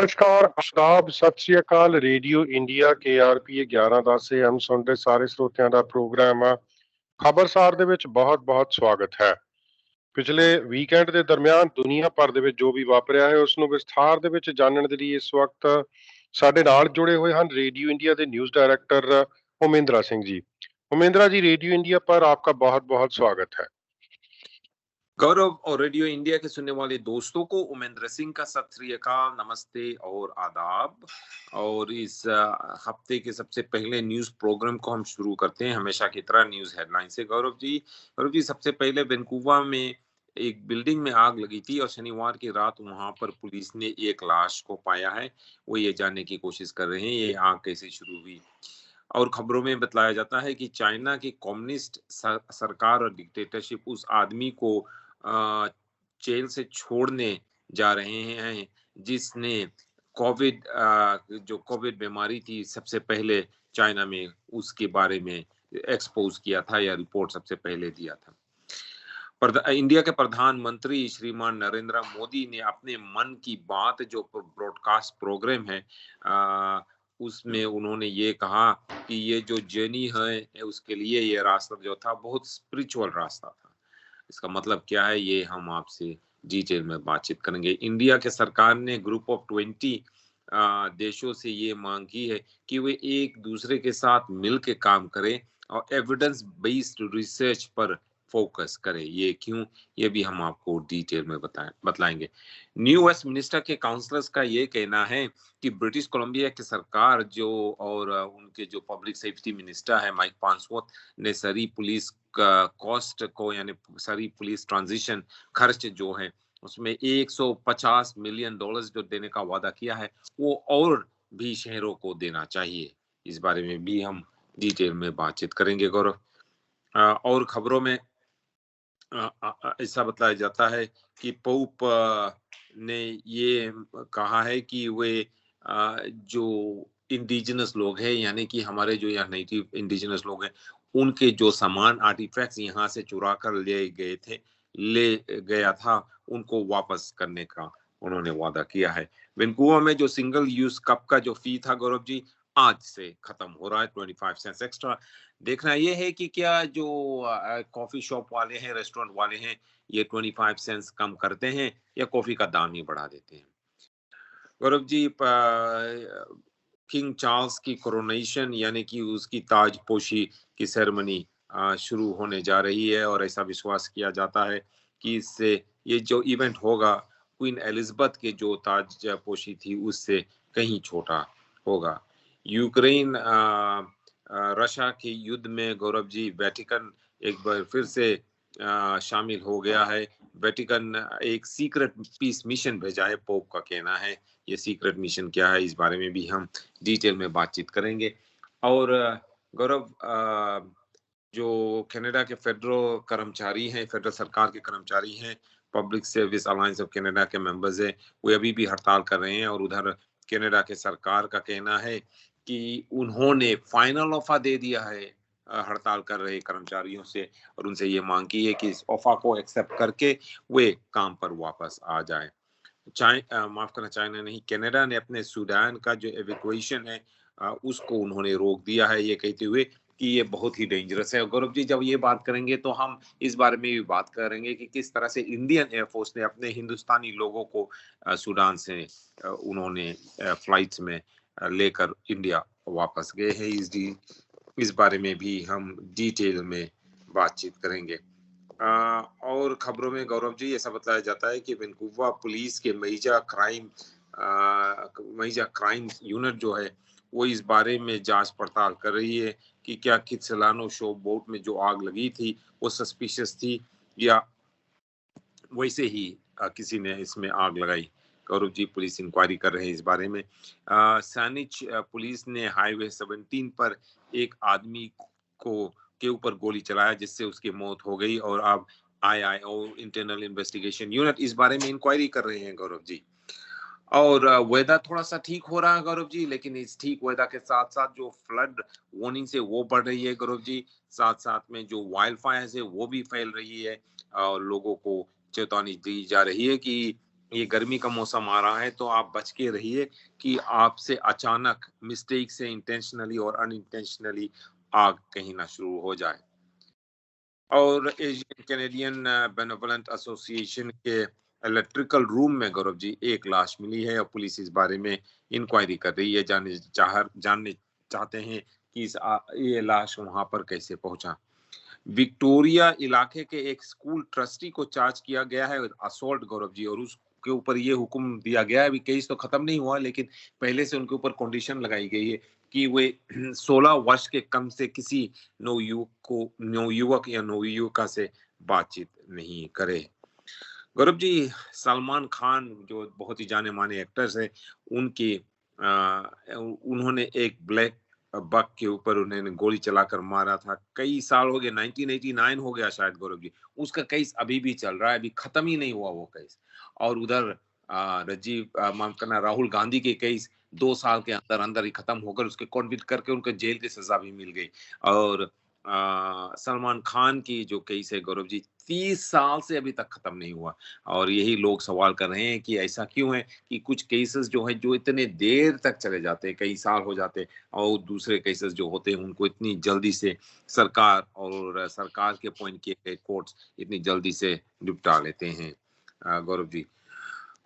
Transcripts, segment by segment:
नमस्कार, आदाब, सत श्री अकाल। रेडियो ਇੰਡੀਆ KRP 1110 AM ਸੁਣਦੇ ਸਾਰੇ ਸਰੋਤਿਆਂ ਦਾ ਪ੍ਰੋਗਰਾਮ ਆ ਖਬਰਸਾਰ ਦੇ ਵਿੱਚ ਬਹੁਤ-ਬਹੁਤ ਸਵਾਗਤ ਹੈ। ਪਿਛਲੇ ਵੀਕਐਂਡ ਦੇ ਦਰਮਿਆਨ ਦੁਨੀਆ ਭਰ ਦੇ ਵਿੱਚ ਜੋ ਵੀ ਵਾਪਰਿਆ ਹੈ ਉਸ ਨੂੰ ਵਿਸਥਾਰ ਦੇ ਵਿੱਚ ਜਾਣਨ ਦੇ ਲਈ ਇਸ ਵਕਤ ਸਾਡੇ ਨਾਲ ਜੁੜੇ ਹੋਏ ਹਨ रेडियो इंडिया ਦੇ ਨਿਊਜ਼ डायरेक्टर उमेंद्रा सिंह जी। उमेंद्रा जी, रेडियो इंडिया पर आपका बहुत-बहुत स्वागत है। गौरव और रेडियो इंडिया के सुनने वाले दोस्तों को उमेंद्र सिंह का सत श्री अकाल, नमस्ते और आदाब। और इस हफ्ते के सबसे पहले न्यूज प्रोग्राम को हम शुरू करते हैं हमेशा की तरह न्यूज हेडलाइन से। गौरव जी सबसे पहले वैंकूवर में एक बिल्डिंग में आग लगी थी और शनिवार की रात वहां पर पुलिस ने एक लाश को पाया है। वो ये जानने की कोशिश कर रहे हैं ये आग कैसे शुरू हुई। और खबरों में बतलाया जाता है कि चाइना की कम्युनिस्ट सरकार और डिक्टेटरशिप उस आदमी को जेल से छोड़ने जा रहे हैं जिसने कोविड बीमारी थी सबसे पहले चाइना में, उसके बारे में एक्सपोज किया था या रिपोर्ट सबसे पहले दिया था। इंडिया के प्रधानमंत्री श्रीमान नरेंद्र मोदी ने अपने मन की बात जो ब्रॉडकास्ट प्रोग्राम है उसमें उन्होंने ये कहा कि ये जो जर्नी है उसके लिए ये रास्ता जो था बहुत स्पिरिचुअल रास्ता था। इसका मतलब क्या है ये हम आपसे डिटेल में बातचीत करेंगे। इंडिया के सरकार ने ग्रुप ऑफ 20 देशों से ये मांग की है कि वे एक दूसरे के साथ मिलकर काम करें और एविडेंस बेस्ड रिसर्च पर फोकस करें। ये क्यों, ये भी हम आपको डिटेल में बतलाएंगे। न्यू वेस्ट मिनिस्टर के काउंसलर्स का ये कहना है कि ब्रिटिश कोलंबिया की सरकार जो और उनके जो पब्लिक सेफ्टी मिनिस्टर है माइक पांसवर्थ ने सरी पुलिस कॉस्ट को यानी सरी पुलिस ट्रांजिशन खर्च जो है उसमें $150 मिलियन जो देने का वादा किया है वो और भी शहरों को देना चाहिए। इस बारे में भी हम डिटेल में बातचीत करेंगे गौरव। और खबरों में ऐसा बताया जाता है कि पोप ने ये कहा है कि वे जो इंडिजिनस लोग हैं यानी कि हमारे जो यहाँ नेटिव इंडिजिनस लोग हैं उनके जो सामान आर्टिफैक्ट्स यहाँ से चुरा कर ले गया था उनको वापस करने का उन्होंने वादा किया है। वैंकूवर में जो सिंगल यूज कप का जो फी था गौरव जी आज से खत्म हो रहा है 25 सेंट्स एक्स्ट्रा। देखना ये है कि क्या जो कॉफी शॉप वाले हैं रेस्टोरेंट वाले हैं ये 25 सेंट्स कम करते हैं या कॉफी का दाम ही बढ़ा देते हैं। गौरव जी किंग चार्ल्स की कोरोनेशन यानी कि उसकी ताजपोशी की सेरेमनी शुरू होने जा रही है और ऐसा विश्वास किया जाता है कि इससे ये जो इवेंट होगा क्वीन एलिजाबेथ के जो ताजपोशी थी उससे कहीं छोटा होगा। यूक्रेन रशिया के युद्ध में गौरव जी वेटिकन एक बार फिर से शामिल हो गया है। वेटिकन एक सीक्रेट पीस मिशन भेजा है, पोप का कहना है। ये सीक्रेट मिशन क्या है इस बारे में भी हम डिटेल में बातचीत करेंगे। और गौरव जो कनाडा के फेडरल कर्मचारी हैं, फेडरल सरकार के कर्मचारी हैं, public service alliance of Canada के मेंबर्स हैं, वो अभी भी हड़ताल कर रहे हैं। और उधर कनाडा के सरकार का कहना है कि उन्होंने फाइनल ऑफर दे दिया है हड़ताल कर रहे कर्मचारियों से और उनसे ये मांग की है कि इस ऑफर को एक्सेप्ट करके वे काम पर वापस आ जाए। माफ करना, चाइना नहीं, कनाडा ने अपने सूडान का जो एवेक्यूएशन है उसको उन्होंने रोक दिया है ये कहते हुए कि ये बहुत ही डेंजरस है। गौरव जी जब ये बात करेंगे तो हम इस बारे में भी बात करेंगे कि किस तरह से इंडियन एयरफोर्स ने अपने हिंदुस्तानी लोगों को सूडान से उन्होंने फ्लाइट्स में लेकर इंडिया वापस गए हैं। इस बारे में भी हम डिटेल में बातचीत करेंगे। और खबरों में गौरव जी ऐसा बताया जाता है कि वैंकूवर पुलिस के मेजर क्राइम यूनिट जो है वो इस बारे में जांच पड़ताल कर रही है कि क्या कित्सलानो शो बोट में जो आग लगी थी वो सस्पिशियस थी या वैसे ही किसी ने इसमें आग लगाई। गौरव जी पुलिस इंक्वायरी कर रहे हैं इस बारे में। सैनिच पुलिस ने हाईवे 17 पर एक आदमी के ऊपर गोली चलाया जिससे उसकी मौत हो गई और अब IIO इंटरनल इन्वेस्टिगेशन यूनिट इस बारे में इंक्वायरी कर रहे हैं गौरव जी। और वेदर थोड़ा सा ठीक हो रहा है गौरव जी, लेकिन इस ठीक वेदर के साथ साथ जो फ्लड वार्निंग से वो बढ़ रही है गौरव जी, साथ साथ में जो वाइल्ड फायर है वो भी फैल रही है और लोगों को चेतावनी दी जा रही है कि ये गर्मी का मौसम आ रहा है तो आप बच के रहिए कि आपसे अचानक मिस्टेक से इंटेंशनली और अनइंटेंशनली आग कहीं ना शुरू हो जाए। और एशियन कैनेडियन बेनेवोलेंट एसोसिएशन के इलेक्ट्रिकल रूम में गौरव जी एक लाश मिली है और पुलिस इस बारे में इंक्वायरी कर रही है, जानने चाहते हैं कि ये लाश वहां पर कैसे पहुंचा। विक्टोरिया इलाके के एक स्कूल ट्रस्टी को चार्ज किया गया है असॉल्ट गौरव जी, और उसके ऊपर ये हुक्म दिया गया है, अभी केस तो खत्म नहीं हुआ लेकिन पहले से उनके ऊपर कंडीशन लगाई गई है कि वे 16 वर्ष के कम से किसी नवयुवक या नवयुवका से बातचीत नहीं करे। गौरव जी, सलमान खान जो बहुत ही जाने माने एक्टर्स है, उनकी उन्होंने एक ब्लैक बक के ऊपर उन्होंने गोली चलाकर मारा था। कई साल हो गए, 1989 हो गया शायद गौरव जी। उसका केस अभी भी चल रहा है, अभी खत्म ही नहीं हुआ वो केस। और उधर माफ करना, राहुल गांधी के केस 2 साल के अंदर अंदर ही खत्म होकर उसके कॉन्विक्ट करके उनको जेल की सजा भी मिल गई। और सलमान खान की जो केस है गौरव जी, 30 साल से अभी तक खत्म नहीं हुआ। और यही लोग सवाल कर रहे हैं कि ऐसा क्यों है कि कुछ केसेस जो है जो इतने देर तक चले जाते हैं, कई साल हो जाते हैं, और दूसरे केसेस जो होते हैं उनको इतनी जल्दी से सरकार और सरकार के अपॉइंट किए गए कोर्ट्स इतनी जल्दी से निपटा लेते हैं गौरव जी।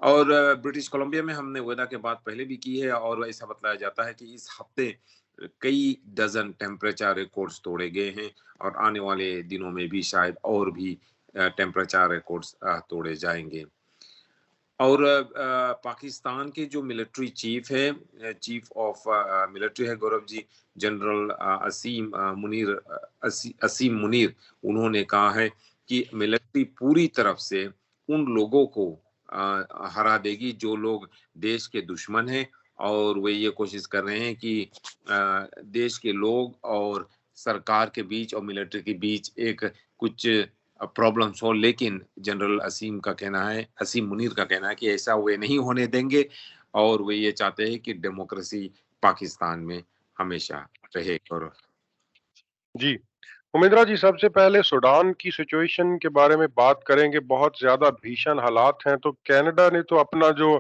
और ब्रिटिश कोलंबिया में हमने वेदा के बात पहले भी की है, और ऐसा बताया जाता है कि इस हफ्ते कई डजन टेम्परेचर रिकॉर्ड्स तोड़े गए हैं, और आने वाले दिनों में भी शायद और भी टेम्परेचर रिकॉर्ड्स तोड़े जाएंगे। और पाकिस्तान के जो मिलिट्री चीफ है, चीफ ऑफ मिलिट्री है गौरव जी, जनरल असीम मुनीर, उन्होंने कहा है कि मिलिट्री पूरी तरफ से उन लोगों को हरा देगी जो लोग देश के दुश्मन हैं, और वे ये कोशिश कर रहे हैं कि देश के लोग और सरकार के बीच और मिलिट्री के बीच एक कुछ प्रॉब्लम्स हो। लेकिन जनरल असीम मुनीर का कहना है कि ऐसा वे नहीं होने देंगे, और वे ये चाहते हैं कि डेमोक्रेसी पाकिस्तान में हमेशा रहे। और जी, उमेंद्रा जी, सबसे पहले सूडान की सिचुएशन के बारे में बात करेंगे। बहुत ज़्यादा भीषण हालात हैं, तो कनाडा ने तो अपना जो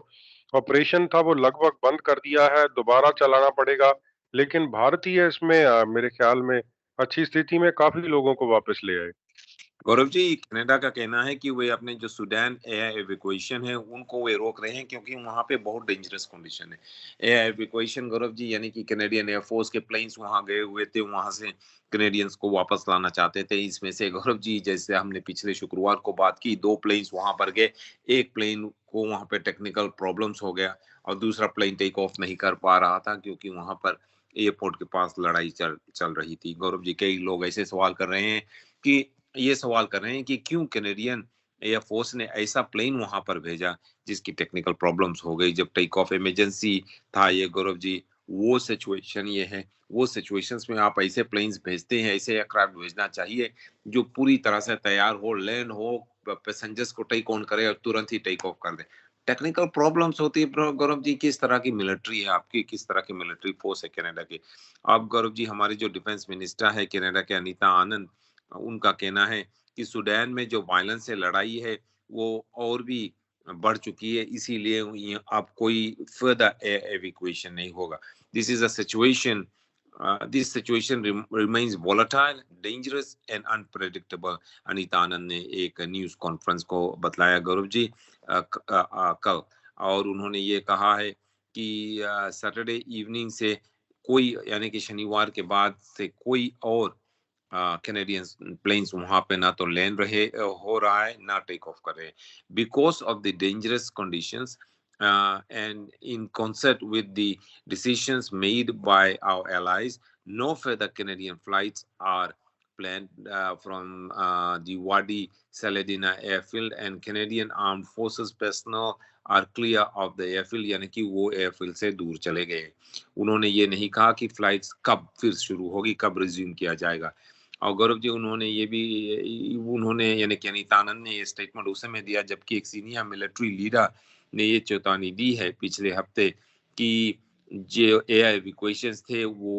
ऑपरेशन था वो लगभग बंद कर दिया है, दोबारा चलाना पड़ेगा। लेकिन भारतीय इसमें मेरे ख्याल में अच्छी स्थिति में काफ़ी लोगों को वापस ले आए। गौरव जी, कनाडा का कहना है कि वे अपने जो सूडान एयर एवेक्यूएशन है उनको वे रोक रहे हैं, क्योंकि वहां पे बहुत डेंजरस कंडीशन है। एयर एवेक्यूएशन गौरव जी, यानी कि कैनेडियन एयरफोर्स के प्लेन्स वहां गए हुए थे, वहां से कैनेडियंस को वापस लाना चाहते थे। इसमें से गौरव जी, जैसे हमने पिछले शुक्रवार को बात की, 2 प्लेन्स वहां पर गए। एक प्लेन को वहां पे टेक्निकल प्रॉब्लम्स हो गया, और दूसरा प्लेन टेक ऑफ नहीं कर पा रहा था, क्योंकि वहां पर एयरपोर्ट के पास लड़ाई चल रही थी। गौरव जी, कई लोग ऐसे सवाल कर रहे हैं कि क्यों कैनेडियन एयरफोर्स ने ऐसा प्लेन वहां पर भेजा जिसकी टेक्निकल प्रॉब्लम्स हो गई, जब टेक ऑफ इमरजेंसी था। ये गौरव जी, वो सिचुएशन ये है, वो सिचुएशंस में आप ऐसे प्लेन्स भेजते हैं, ऐसे एयरक्राफ्ट भेजना चाहिए जो पूरी तरह से तैयार हो, लैंड हो, पैसेंजर्स को टेक ऑन करे और तुरंत ही टेक ऑफ कर दे। टेक्निकल प्रॉब्लम्स होती है गौरव जी। किस तरह की मिलिट्री है आपकी, किस तरह की मिलिट्री फोर्स है कनाडा की। अब गौरव जी, हमारी जो डिफेंस मिनिस्टर है कनाडा के, अनीता आनंद, उनका कहना है कि सूडान में जो वायलेंस है, लड़ाई है, वो और भी बढ़ चुकी है, इसीलिए अब कोई फर्दर एविक्यूएशन नहीं होगा। This is a situation this situation remains volatile, dangerous and unpredictable, Anita Anand ने एक न्यूज कॉन्फ्रेंस को बतलाया गौरव जी कल। और उन्होंने ये कहा है कि सैटरडे इवनिंग से कोई, यानी कि शनिवार के बाद से कोई और कैनेडियंस प्लेन्स वहां पे ना तो लैंड हो रहा है, ना टेक ऑफ कर रहे हैं, because of the dangerous conditions, and in concert with the decisions made by our allies, no further Canadian flights are planned from the Wadi Saladina airfield, and Canadian Armed Forces personnel are clear of the airfield, यानी कि वो airfield से दूर चले गए। उन्होंने ये नहीं कहा कि फ्लाइट्स कब फिर शुरू होगी, कब रिज्यूम किया जाएगा। और गौरव जी, उन्होंने यानी कि अनीता आनंद ने ये स्टेटमेंट उस समय दिया जबकि एक सीनियर मिलिट्री लीडर ने ये चेतावनी दी है पिछले हफ्ते कि जो एयर एविक्यूएशंस थे वो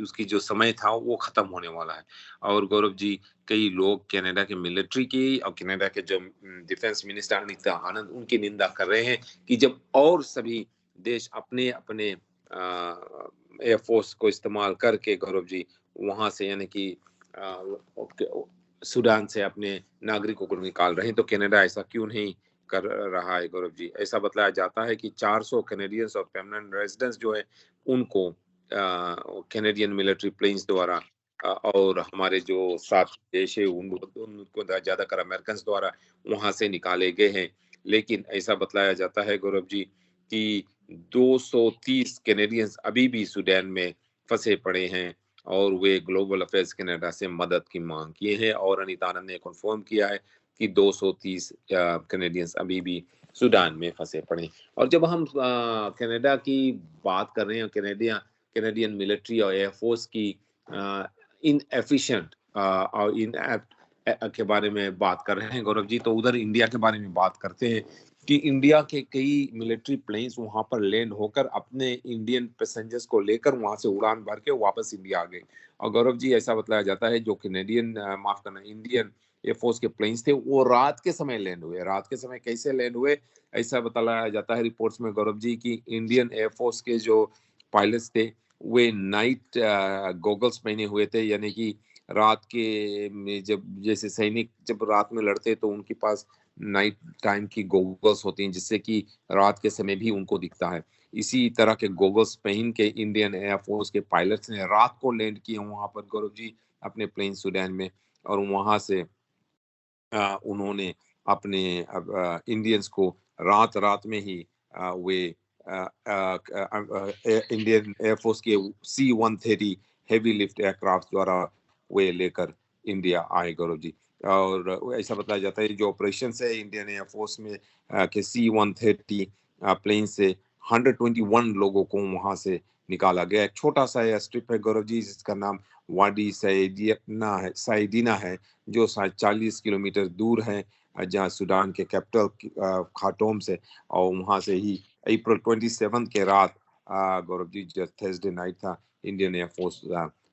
उसकी जो समय था वो खत्म होने वाला है। और गौरव जी, कई लोग कनाडा के मिलिट्री की और कनाडा के जो डिफेंस मिनिस्टर अनिता आनंद उनकी निंदा कर रहे हैं कि जब और सभी देश अपने अपने एयरफोर्स को इस्तेमाल करके गौरव जी वहां से यानी कि सूडान से अपने नागरिकों को निकाल रहे हैं, तो कनाडा ऐसा क्यों नहीं कर रहा है गौरव जी? ऐसा बतलाया जाता है कि 400 कैनेडियंस और परमानेंट रेजिडेंट्स जो है उनको कैनेडियन मिलिट्री प्लेन्स द्वारा और हमारे जो साथ देश है उनको ज्यादातर अमेरिकन द्वारा वहां से निकाले गए हैं। लेकिन ऐसा बतलाया जाता है गौरव जी कि 230 कैनेडियंस अभी भी सूडान में फंसे पड़े हैं और वे ग्लोबल अफेयर्स कनाडा से मदद की मांग किए हैं। और अनिता आनंद ने कन्फर्म किया है कि 230 कैनेडियंस अभी भी सूडान में फंसे पड़े। और जब हम कनाडा की बात कर रहे हैं, कैनेडियन मिलिट्री और एयरफोर्स की इनएफिशिएंट और इनएप्ट के बारे में बात कर रहे हैं गौरव जी, तो उधर इंडिया के बारे में बात करते हैं कि इंडिया के कई मिलिट्री प्लेन्स वहां पर लैंड होकर अपने इंडियन पैसेंजर्स को लेकर वहां से उड़ान भर के वापस इंडिया आ गए। और गौरव जी, ऐसा बताया जाता है जो कैनेडियन माफ करना इंडियन एयरफोर्स के प्लेन्स थे वो रात के समय लैंड हुए। रात के समय कैसे लैंड हुए ऐसा बताया जाता है रिपोर्ट्स में गौरव जी की इंडियन एयरफोर्स के जो पायलट्स थे वे नाइट गॉगल्स पहने हुए थे, यानी कि रात के में जब जैसे सैनिक जब रात में लड़ते तो उनके पास नाइट टाइम की गॉगल्स होती हैं जिससे कि रात के समय भी उनको दिखता है। इसी तरह के गॉगल्स पहन के इंडियन एयरफोर्स के पायलट्स ने रात को लैंड किए वहां पर गौरव जी अपने प्लेन सूडान में। और वहां से उन्होंने अपने इंडियंस को रात रात में ही वे इंडियन एयरफोर्स के C-130 हेवी लिफ्ट एयरक्राफ्ट द्वारा वे लेकर इंडिया आए गौरव जी। और ऐसा बताया जाता है जो ऑपरेशन है इंडियन एयरफोर्स में के C-130 प्लेन से 121 लोगों को वहां से निकाला गया। एक छोटा सा एयर स्ट्रिप है गौरव जी जिसका नाम वाडी सैदीना है जो 40 किलोमीटर दूर है जहाँ सूडान के कैपिटल खार्टूम से। और वहां से ही अप्रैल 27 के रात गौरव जी जो थर्सडे नाइट था इंडियन एयरफोर्स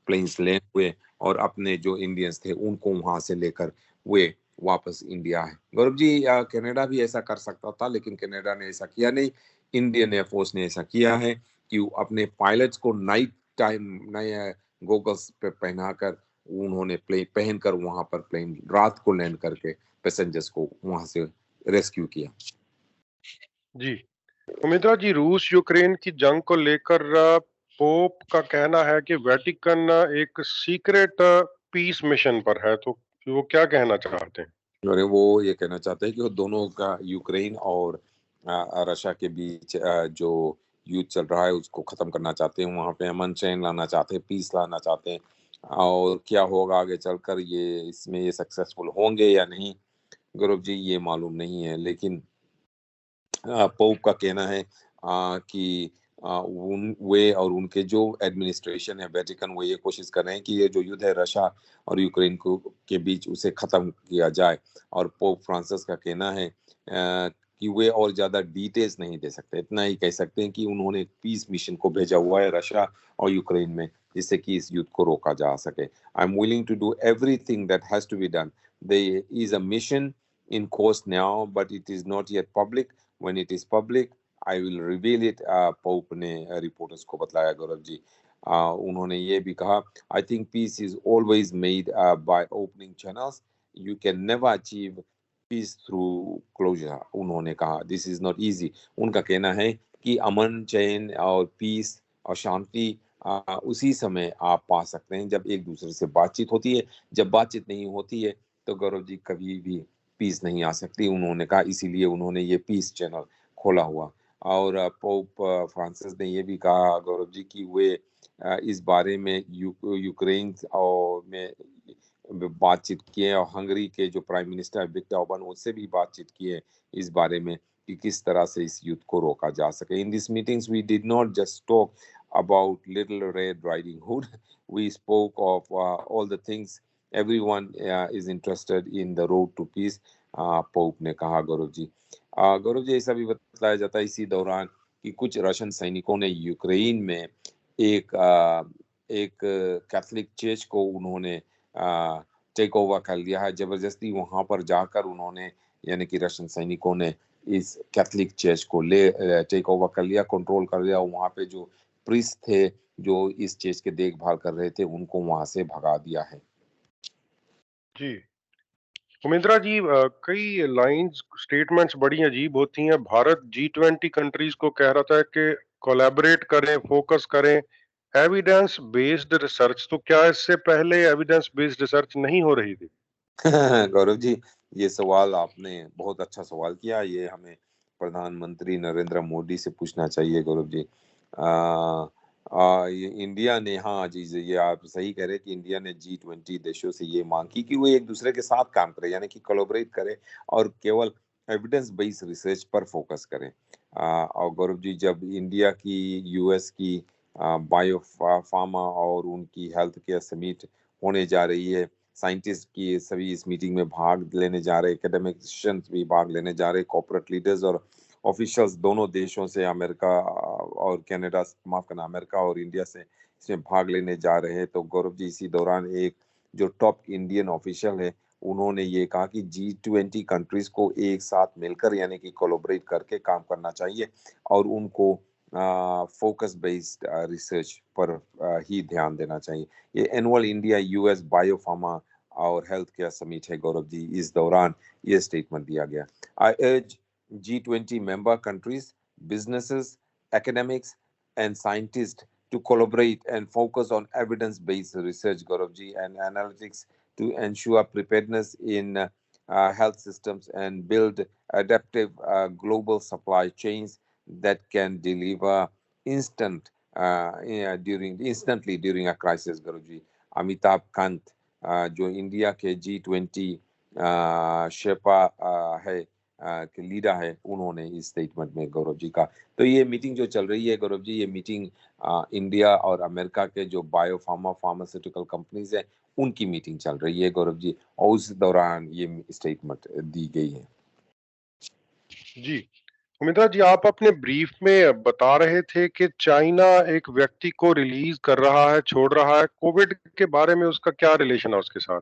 प्लेन्स लैंड हुए और अपने जो इंडियंस थे उनको वहां से लेकर वे वापस इंडिया है गौरव जी। कनाडा भी ऐसा कर सकता था लेकिन कनाडा ने ऐसा किया नहीं। इंडियन एयरफोर्स ने ऐसा किया है कि अपने पायलट्स को नाइट टाइम नए गोगल्स पे पहनाकर उन्होंने प्लेन पहनकर वहां पर प्लेन रात को लैंड करके पैसेंजर्स को वहां से रेस्क्यू किया। जी उमित्रा जी, रूस यूक्रेन की जंग को लेकर पोप का कहना है कि वेटिकन एक सीक्रेट पीस मिशन पर है, तो वो क्या कहना चाहते हैं? और वो ये कहना चाहते हैं कि वो दोनों का यूक्रेन और रशिया के बीच जो युद्ध चल रहा है उसको खत्म करना चाहते हैं। वहां पे अमन चैन लाना चाहते हैं, पीस लाना चाहते हैं। और क्या होगा आगे चलकर ये इसमें ये सक्सेसफुल होंगे या नहीं गौरव जी ये मालूम नहीं है। लेकिन पोप का कहना है कि वे और उनके जो एडमिनिस्ट्रेशन है वेटिकन वो ये कोशिश कर रहे हैं कि ये जो युद्ध है रशिया और यूक्रेन को के बीच उसे खत्म किया जाए। और पोप फ्रांसिस का कहना है कि वे और ज्यादा डिटेल्स नहीं दे सकते, इतना ही कह सकते हैं कि उन्होंने पीस मिशन को भेजा हुआ है रशिया और यूक्रेन में जिससे कि इस युद्ध को रोका जा सके। I am willing to do everything that has to be done. There is a mission in course now but it is not yet public. When it is public I will reveal it, pope ने reporters को बतलाया गौरव जी। उन्होंने ये भी कहा I think peace is always made by opening channels. You can never achieve peace through closure. उन्होंने कहा this is not easy. उनका कहना है कि अमन चैन और पीस और शांति उसी समय आप पा सकते हैं जब एक दूसरे से बातचीत होती है। जब बातचीत नहीं होती है तो गौरव जी कभी भी पीस नहीं आ सकती। उन्होंने कहा इसीलिए उन्होंने ये पीस चैनल खोला हुआ। और पोप फ्रांसिस ने ये भी कहा गौरव जी कि वे इस बारे में यूक्रेन और में बातचीत किए और हंगरी के जो प्राइम मिनिस्टर विक्टर ऑर्बन उससे भी बातचीत किए इस बारे में कि किस तरह से इस युद्ध को रोका जा सके। In this meetings we did not just talk about Little Red Riding Hood. We spoke of all the things everyone is interested in the road to peace. Pope ने कहा गौरव जी। गौरव जी ऐसा भी बताया जाता है इसी दौरान कि कुछ रशियन सैनिकों ने यूक्रेन में एक एक कैथोलिक चर्च को उन्होंने टेक ओवर कर लिया है जबरदस्ती। वहां पर जाकर उन्होंने, यानी कि रशियन सैनिकों ने इस कैथोलिक चर्च को टेक ओवर कर लिया, कंट्रोल कर लिया। वहां पे जो प्रीस्ट थे जो इस चर्च के देखभाल कर रहे थे, उनको वहां से भगा दिया है। जी उमेंद्रा जी, कई लाइंस स्टेटमेंट्स बड़ी अजीब होती हैं। भारत G20 कंट्रीज को कह रहा था कि कोलैबोरेट करें, फोकस करें, एविडेंस बेस्ड रिसर्च। तो क्या इससे पहले एविडेंस बेस्ड रिसर्च नहीं हो रही थी? गौरव जी, ये सवाल आपने बहुत अच्छा सवाल किया। ये हमें प्रधानमंत्री नरेंद्र मोदी से पूछना चाहिए गौरव जी। ये इंडिया ने, हाँ जी, ये आप सही कह रहे हैं कि इंडिया ने G20 देशों से ये मांग की कि वो एक दूसरे के साथ काम करें, यानी कि कोलैबोरेट करें और केवल एविडेंस बेस्ड रिसर्च पर फोकस करें। और गौरव जी, जब इंडिया की, यूएस की बायो फार्मा और उनकी हेल्थ केयर समिट होने जा रही है, साइंटिस्ट की सभी इस मीटिंग में भाग लेने जा रहे, एकेडमिशियंस भी भाग लेने जा रहे, कॉर्पोरेट लीडर्स और ऑफिशियल्स दोनों देशों से, अमेरिका और कनाडा, माफ करना, अमेरिका और इंडिया से इसमें भाग लेने जा रहे हैं। तो गौरव जी, इसी दौरान एक जो टॉप इंडियन ऑफिशियल है, उन्होंने ये कहा कि G20 कंट्रीज को एक साथ मिलकर, यानी कि कोलैबोरेट करके काम करना चाहिए और उनको फोकस बेस्ड रिसर्च पर ही ध्यान देना चाहिए। ये एनुअल इंडिया यूएस बायोफार्मा और हेल्थ केयर समिट है गौरव जी। इस दौरान ये स्टेटमेंट दिया गया। आई अर्ज G20 member countries, businesses, academics, and scientists to collaborate and focus on evidence-based research, Gauravji, and analytics to ensure preparedness in health systems and build adaptive global supply chains that can deliver instantly during a crisis, Gauravji. Amitabh Kant जो India के G20 शेपा है के leader है, उन्होंने इस statement में गौरव जी का। तो ये मीटिंग जो चल रही है गौरव जी, ये मीटिंग इंडिया और अमेरिका के जो फार्मास्यूटिकल कंपनीज है, उनकी मीटिंग चल रही है गौरव जी, और उस दौरान ये स्टेटमेंट दी गई है। जी उमेंद्रा जी, आप अपने ब्रीफ में बता रहे थे कि चाइना एक व्यक्ति को रिलीज कर रहा है, छोड़ रहा है। कोविड के बारे में उसका क्या रिलेशन है उसके साथ?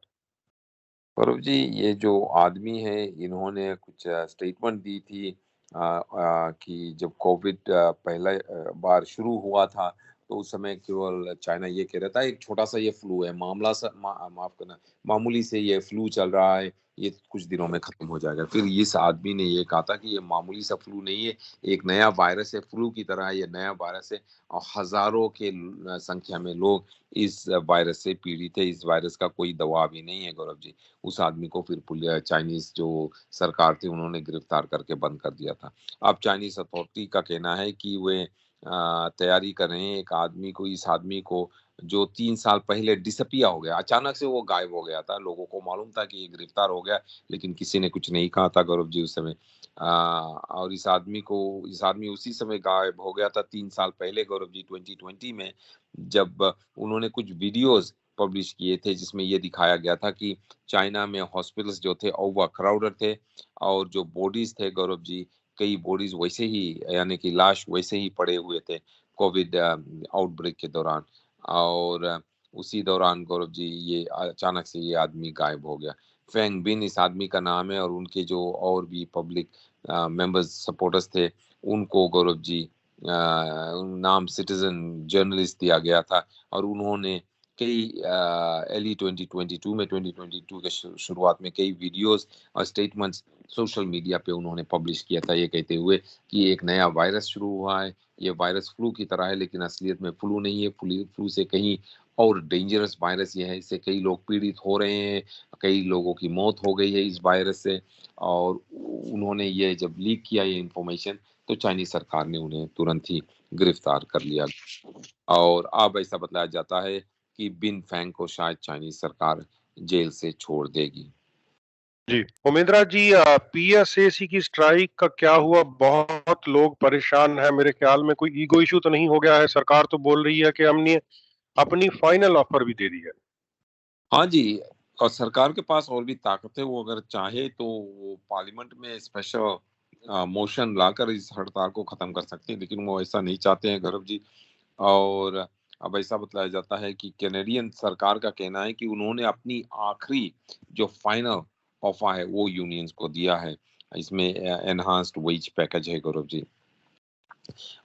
गौरव जी, ये जो आदमी है, इन्होंने कुछ स्टेटमेंट दी थी कि जब कोविड पहला बार शुरू हुआ था, तो उस समय केवल चाइना ये कह रहा था एक छोटा सा ये फ्लू है, माफ करना, मामूली से ये फ्लू चल रहा है, ये कुछ दिनों में खत्म हो जाएगा। फिर इस आदमी ने ये कहा था कि ये मामूली सा फ्लू नहीं है, एक नया वायरस है, फ्लू की तरह ये नया वायरस है और हजारों के संख्या में लोग इस वायरस से पीड़ित है। इस वायरस का कोई दवा भी नहीं है गौरव जी। उस आदमी को फिर चाइनीज जो सरकार थी, उन्होंने गिरफ्तार करके बंद कर दिया था। अब चाइनीज अथॉरिटी का कहना है कि वे तैयारी कर रहे हैं एक आदमी को, इस आदमी को जो 3 साल पहले डिसपिया हो गया, अचानक से वो गायब हो गया था। लोगों को मालूम था कि ये गिरफ्तार हो गया, लेकिन किसी ने कुछ नहीं कहा था गौरव जी उस समय। और इस आदमी उसी समय गायब हो गया था 3 साल पहले गौरव जी, 2020 में, जब उन्होंने कुछ वीडियोस पब्लिश किए थे जिसमें ये दिखाया गया था कि चाइना में हॉस्पिटल्स जो थे ओवर क्राउडेड थे और जो बॉडीज थे गौरव जी, कई बॉडीज वैसे ही, यानी कि लाश वैसे ही पड़े हुए थे कोविड आउटब्रेक के दौरान। और उसी दौरान गौरव जी ये अचानक से ये आदमी गायब हो गया। फेंग बिन इस आदमी का नाम है और उनके जो और भी पब्लिक मेंबर्स सपोर्टर्स थे, उनको गौरव जी नाम सिटीजन जर्नलिस्ट दिया गया था। और उन्होंने कई एली 2022 में, 2022 के शुरुआत में कई वीडियोस और स्टेटमेंट्स सोशल मीडिया पे उन्होंने पब्लिश किया था, ये कहते हुए कि एक नया वायरस शुरू हुआ है, ये वायरस फ्लू की तरह है, लेकिन असलियत में फ्लू नहीं है, फ्लू से कहीं और डेंजरस वायरस ये है, इससे कई लोग पीड़ित हो रहे हैं, कई लोगों की मौत हो गई है इस वायरस से। और उन्होंने ये जब लीक किया ये इंफॉर्मेशन, तो चाइनीज सरकार ने उन्हें तुरंत ही गिरफ्तार कर लिया और अब ऐसा बताया जाता है कि बिन फैंग को शायद चाइनीज सरकार जेल से छोड़ देगी। जी उमेंद्रा जी, पीएसएसी की स्ट्राइक का क्या हुआ? बहुत लोग परेशान है। मेरे ख्याल में कोई ईगो इशू तो नहीं हो गया है? सरकार तो बोल रही है कि हमने अपनी फाइनल ऑफर भी दे दी है। हाँ जी, और सरकार के पास और भी ताकत है, वो अगर चाहे तो वो पार्लियामेंट में स्पेशल मोशन लाकर इस हड़ताल को खत्म कर सकते हैं, लेकिन वो ऐसा नहीं चाहते हैं गौरव जी। और अब ऐसा बताया जाता है कि कैनेडियन सरकार का कहना है कि उन्होंने अपनी आखिरी जो फाइनल ऑफर है वो यूनियंस को दिया है। इसमें एनहांस्ड वेज पैकेज है गौरव जी।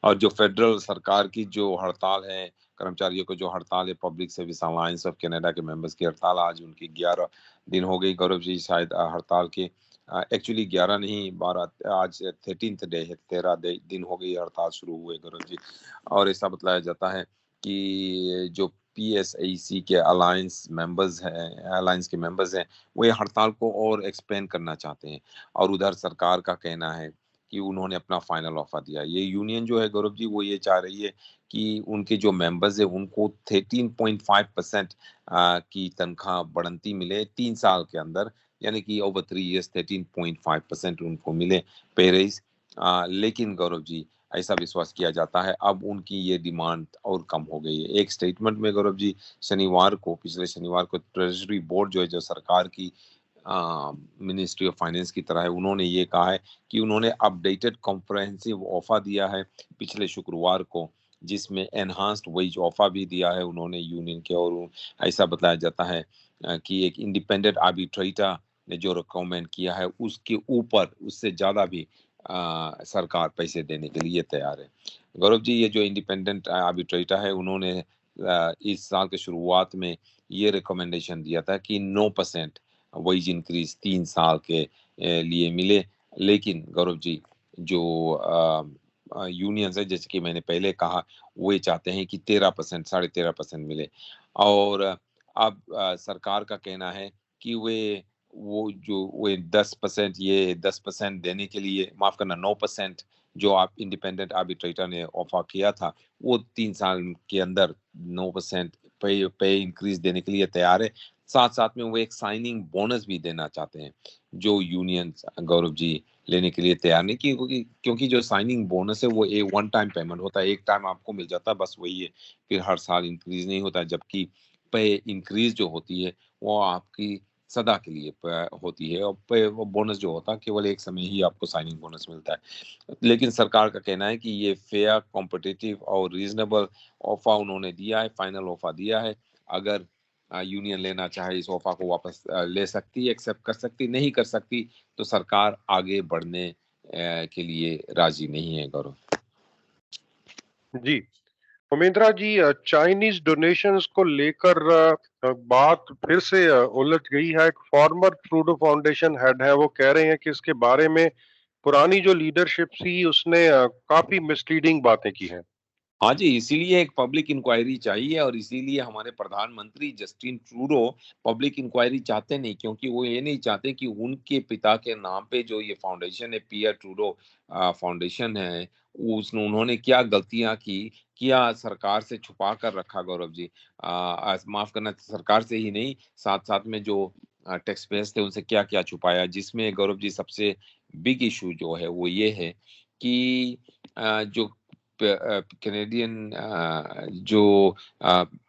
और जो फेडरल सरकार की जो हड़ताल है, कर्मचारियों को जो हड़ताल है, public service alliance of Canada के मेंबर्स की हड़ताल, आज उनकी 11 दिन हो गई गौरव जी शायद हड़ताल के। एक्चुअली 11 नहीं 12, आज 13th डे है, 13 दिन हो गई हड़ताल शुरू हुए गौरव जी। और ऐसा बताया जाता है कि जो PSAC के अलायंस के मेंबर्स हैं वो ये हड़ताल को और एक्सपेंड करना चाहते हैं। और उधर सरकार का कहना है कि उन्होंने अपना फाइनल ऑफर दिया। ये यूनियन जो है गौरव जी वो ये चाह रही है कि उनके जो मेंबर्स है उनको 13.5% की तनख्वाह बढ़ंती मिले 3 साल के अंदर, यानी कि ओवर 3 years 13.5% उनको मिले पे रेज। लेकिन गौरव जी ऐसा विश्वास किया जाता है अब उनकी ये डिमांड और कम हो गई है। एक स्टेटमेंट में गौरव जी पिछले शनिवार को ट्रेजरी बोर्ड जो है, जो सरकार की मिनिस्ट्री ऑफ फाइनेंस की तरह है, उन्होंने ये कहा है कि उन्होंने अपडेटेड कॉम्प्रहेंसिव ऑफर दिया है पिछले शुक्रवार को, जिसमें एनहांस्ड वेज ऑफर भी दिया है उन्होंने यूनियन के। और ऐसा बताया जाता है कि एक इंडिपेंडेंट आर्बिट्रेटर ने जो रिकमेंड किया है उसके ऊपर उससे ज्यादा भी सरकार पैसे देने के लिए तैयार है। गौरव जी ये जो इंडिपेंडेंट आर्बिट्रेटर है उन्होंने इस साल के शुरुआत में ये रिकमेंडेशन दिया था कि 9% वेज इंक्रीज 3 साल के लिए मिले। लेकिन गौरव जी जो यूनियंस है, जैसे कि मैंने पहले कहा, वो ये चाहते हैं कि 13%, 13.5% मिले। और अब सरकार का कहना है कि वो 10%, ये 10% देने के लिए, माफ करना 9% जो आप इंडिपेंडेंट आर्बिट्रेटर ने ऑफर किया था वो 3 साल के अंदर 9% पे इंक्रीज देने के लिए तैयार है। साथ साथ में वो एक साइनिंग बोनस भी देना चाहते हैं जो यूनियन गौरव जी लेने के लिए तैयार नहीं, क्योंकि जो साइनिंग बोनस है वो एक वन टाइम पेमेंट होता है, एक टाइम आपको मिल जाता है, बस वही है, फिर हर साल इंक्रीज नहीं होता। जबकि पे इंक्रीज जो होती है वो आपकी सदा के लिए होती है, और पे वो बोनस जो होता है केवल एक समय ही आपको साइनिंग बोनस मिलता है। लेकिन सरकार का कहना है कि ये फेयर, कॉम्पिटिटिव और रीजनेबल ऑफर उन्होंने दिया है, फाइनल ऑफर दिया है। अगर यूनियन लेना चाहे इस ऑफर को वापस ले सकती, एक्सेप्ट कर सकती, नहीं कर सकती तो सरकार आगे बढ़ने के लिए राजी नहीं है गौरव। जी उमेंद्रा जी, चाइनीज डोनेशंस को लेकर बात फिर से उलझ गई है। एक फॉर्मर ट्रूडो फाउंडेशन हेड है, वो कह रहे हैं कि इसके बारे में पुरानी जो लीडरशिप थी उसने काफी मिसलीडिंग बातें की हैं। हाँ जी, इसीलिए एक पब्लिक इंक्वायरी चाहिए, और इसीलिए हमारे प्रधानमंत्री जस्टिन ट्रूडो पब्लिक इंक्वायरी चाहते नहीं, क्योंकि वो ये नहीं चाहते कि उनके पिता के नाम पे जो ये फाउंडेशन है, पियर ट्रूडो फाउंडेशन है, उन्होंने क्या गलतियां की, क्या सरकार से छुपा कर रखा गौरव जी। माफ करना, सरकार से ही नहीं, साथ साथ में जो टैक्स पेयर्स थे उनसे क्या क्या छुपाया, जिसमें गौरव जी सबसे बिग इशू जो है वो ये है कि जो कैनेडियन जो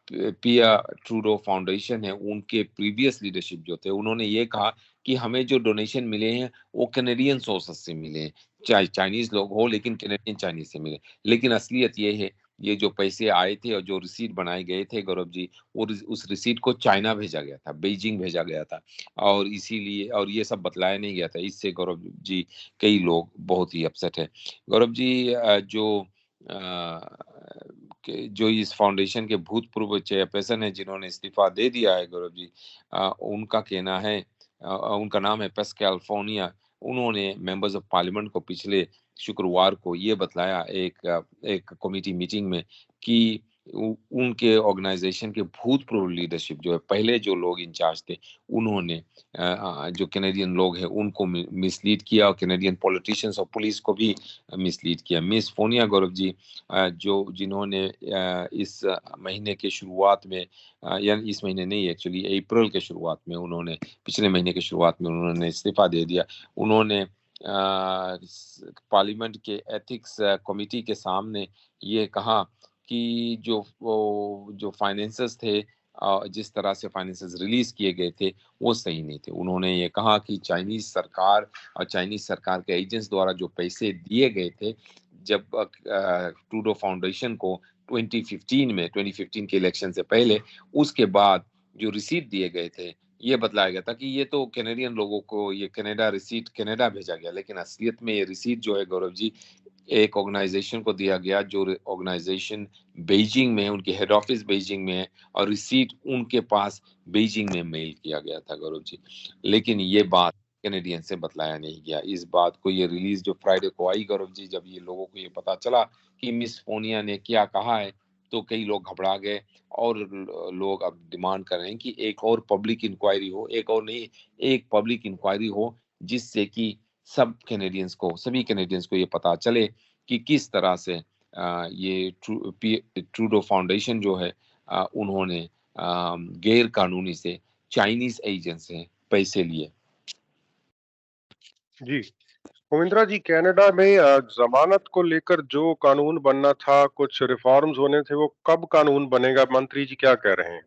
पिया ट्रूडो फाउंडेशन है, उनके प्रीवियस लीडरशिप जो थे उन्होंने ये कहा कि हमें जो डोनेशन मिले हैं वो कैनेडियन सोर्सेस से मिले हैं, चाहे चाइनीज लोग हो लेकिन कैनेडियन चाइनीज से मिले। लेकिन असलियत ये है, ये जो पैसे आए थे और जो रिसीट बनाए गए थे गौरव जी, उस रिसीट को चाइना भेजा गया था, बीजिंग भेजा गया था, और इसीलिए, और ये सब बतलाया नहीं गया था। इससे गौरव जी कई लोग बहुत ही अपसेट है गौरव जी। जो इस फाउंडेशन के भूतपूर्व चेयरपर्सन है जिन्होंने इस्तीफा दे दिया है गौरव जी, उनका कहना है, उनका नाम है पैस्कल फोनिया। उन्होंने मेंबर्स ऑफ पार्लियामेंट को पिछले शुक्रवार को ये बतलाया एक कमेटी मीटिंग में कि उनके ऑर्गेनाइजेशन के भूतपूर्व लीडरशिप जो है, पहले जो लोग इंचार्ज थे, उन्होंने जो कैनेडियन लोग हैं उनको मिसलीड किया, और कैनेडियन पॉलिटिशियंस और पुलिस को भी मिसलीड किया। मिस फोनिया गौरव जी जो जिन्होंने इस महीने के शुरुआत में, यानी इस महीने नहीं, एक्चुअली अप्रैल के शुरुआत में, उन्होंने पिछले महीने के शुरुआत में उन्होंने इस्तीफा दे दिया। उन्होंने पार्लियामेंट के एथिक्स कमेटी के सामने ये कहा कि जो फाइनेंसेस थे, जिस तरह से फाइनेंसेस रिलीज किए गए थे वो सही नहीं थे। उन्होंने ये कहा कि चाइनीज सरकार और चाइनीज सरकार के एजेंट्स द्वारा जो पैसे दिए गए थे, जब ट्रूडो फाउंडेशन को 2015 के इलेक्शन से पहले, उसके बाद जो रिसीट दिए गए थे, ये बतलाया गया था कि ये तो कैनेडियन लोगों को ये कनाडा रिसीट कनाडा भेजा गया, लेकिन असलियत में ये रिसीट जो है गौरव जी, एक ऑर्गेनाइजेशन को दिया गया, जो ऑर्गेनाइजेशन बीजिंग में, उनकी हेड ऑफिस बीजिंग में है, और रिसीट उनके पास बीजिंग में मेल किया गया था गौरव जी। लेकिन ये बात कैनेडियन से बतलाया नहीं गया। इस बात को, ये रिलीज जो फ्राइडे को आई गौरव जी, जब ये लोगों को ये पता चला कि मिस फोनिया ने क्या कहा है, तो कई लोग घबरा गए, और लोग अब डिमांड कर रहे हैं कि एक और पब्लिक इंक्वायरी हो, एक और नहीं, एक पब्लिक इंक्वायरी हो, जिससे कि सभी कैनेडियंस को ये पता चले कि किस तरह से ये ट्रूडो फाउंडेशन जो है, उन्होंने गैर कानूनी से चाइनीज एजेंट से पैसे लिए। जी मोमिंद्रा जी, कनाडा में जमानत को लेकर जो कानून बनना था, कुछ रिफॉर्म्स होने थे, वो कब कानून बनेगा? मंत्री जी क्या कह रहे हैं?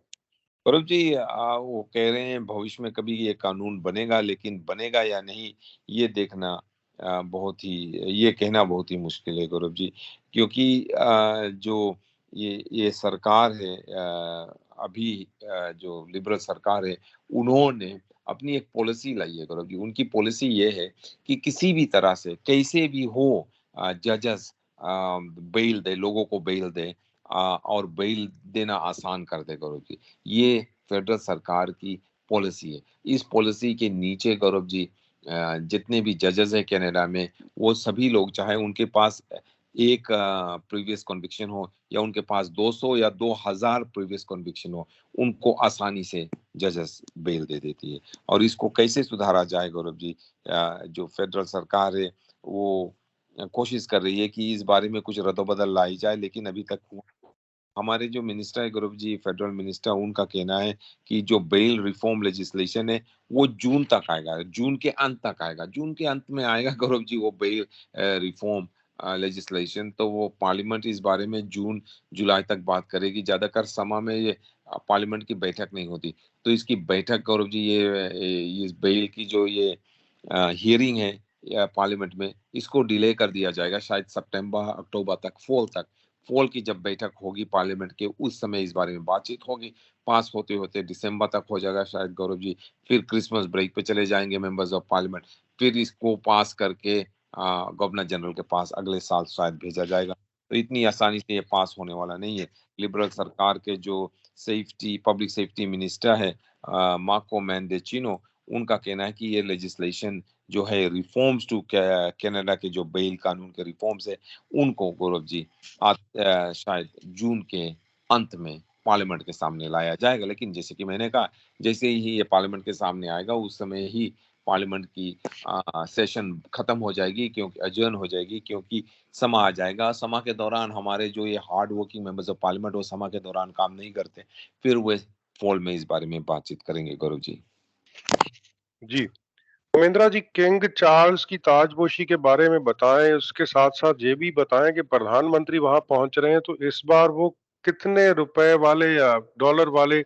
गौरव जी, वो कह रहे हैं भविष्य में कभी ये कानून बनेगा, लेकिन बनेगा या नहीं, ये देखना बहुत ही, ये कहना बहुत ही मुश्किल है गौरव जी, क्योंकि जो ये सरकार है, अभी जो लिबरल सरकार है, उन्होंने अपनी एक पॉलिसी लाई है गौरव जी। उनकी पॉलिसी ये है कि किसी भी तरह से, कैसे भी हो, जजेस बेल दे, लोगों को बेल दे, और बेल देना आसान कर दे गौरव जी। ये फेडरल सरकार की पॉलिसी है। इस पॉलिसी के नीचे गौरव जी, जितने भी जजेस हैं कनाडा में, वो सभी लोग, चाहे उनके पास एक प्रीवियस कन्विक्शन हो, या उनके पास 200 या 2000 प्रीवियस कन्विक्शन हो, उनको आसानी से जजेस बेल दे देती है। और इसको कैसे सुधारा जाए गौरव जी, जो फेडरल सरकार है, वो कोशिश कर रही है कि इस बारे में कुछ रद्द-बदल लाई जाए, लेकिन अभी तक हमारे जो मिनिस्टर है गौरव जी, फेडरल मिनिस्टर, उनका कहना है कि जो बेल रिफॉर्म लेजिस्लेशन है, वो जून तक आएगा, जून के अंत तक आएगा, जून के अंत में आएगा गौरव जी वो बेल रिफॉर्म लेजिस्लेशन। तो वो पार्लियामेंट इस बारे में जून जुलाई तक बात करेगी। ज्यादातर समय में ये पार्लियामेंट की बैठक नहीं होती, तो इसकी बैठक गौरव जी, ये इस बेल की जो ये हियरिंग है पार्लियामेंट में, इसको डिले कर दिया जाएगा, शायद सितंबर अक्टूबर तक, फॉल की जब बैठक होगी पार्लियामेंट के, उस समय इस बारे में बातचीत होगी। पास होते होते दिसंबर तक हो जाएगा शायद गौरव जी। फिर क्रिसमस ब्रेक पे चले जाएंगे मेंबर्स ऑफ पार्लियामेंट, फिर इसको पास करके गवर्नर जनरल के पास अगले साल शायद भेजा जाएगा। तो इतनी आसानी से ये पास होने वाला नहीं है। लिबरल सरकार के जो पब्लिक सेफ्टी मिनिस्टर है, मार्को मेंडेचिनो, उनका कहना है कि ये लेजिस्लेशन जो है, रिफॉर्म्स टू कनाडा के जो बेल कानून के रिफॉर्म्स है, उनको गौरव जी शायद जून के अंत में पार्लियामेंट के सामने लाया जाएगा। लेकिन जैसे कि मैंने कहा, जैसे ही ये पार्लियामेंट के सामने आएगा, उस समय ही पार्लियामेंट की सेशन खत्म हो जाएगी, क्योंकि अजर्न हो जाएगी, क्योंकि समा आ जाएगा। समा के दौरान हमारे जो ये hard working members of parliament, वो समा के दौरान काम नहीं करते, फिर वे फॉल में इस बारे में बातचीत करेंगे गौरव जी। जी मोमिंद्रा जी, किंग चार्ल्स की ताजपोशी के बारे में बताएं, उसके साथ साथ ये भी बताएं कि प्रधानमंत्री वहां पहुंच रहे हैं, तो इस बार वो कितने रुपए वाले या डॉलर वाले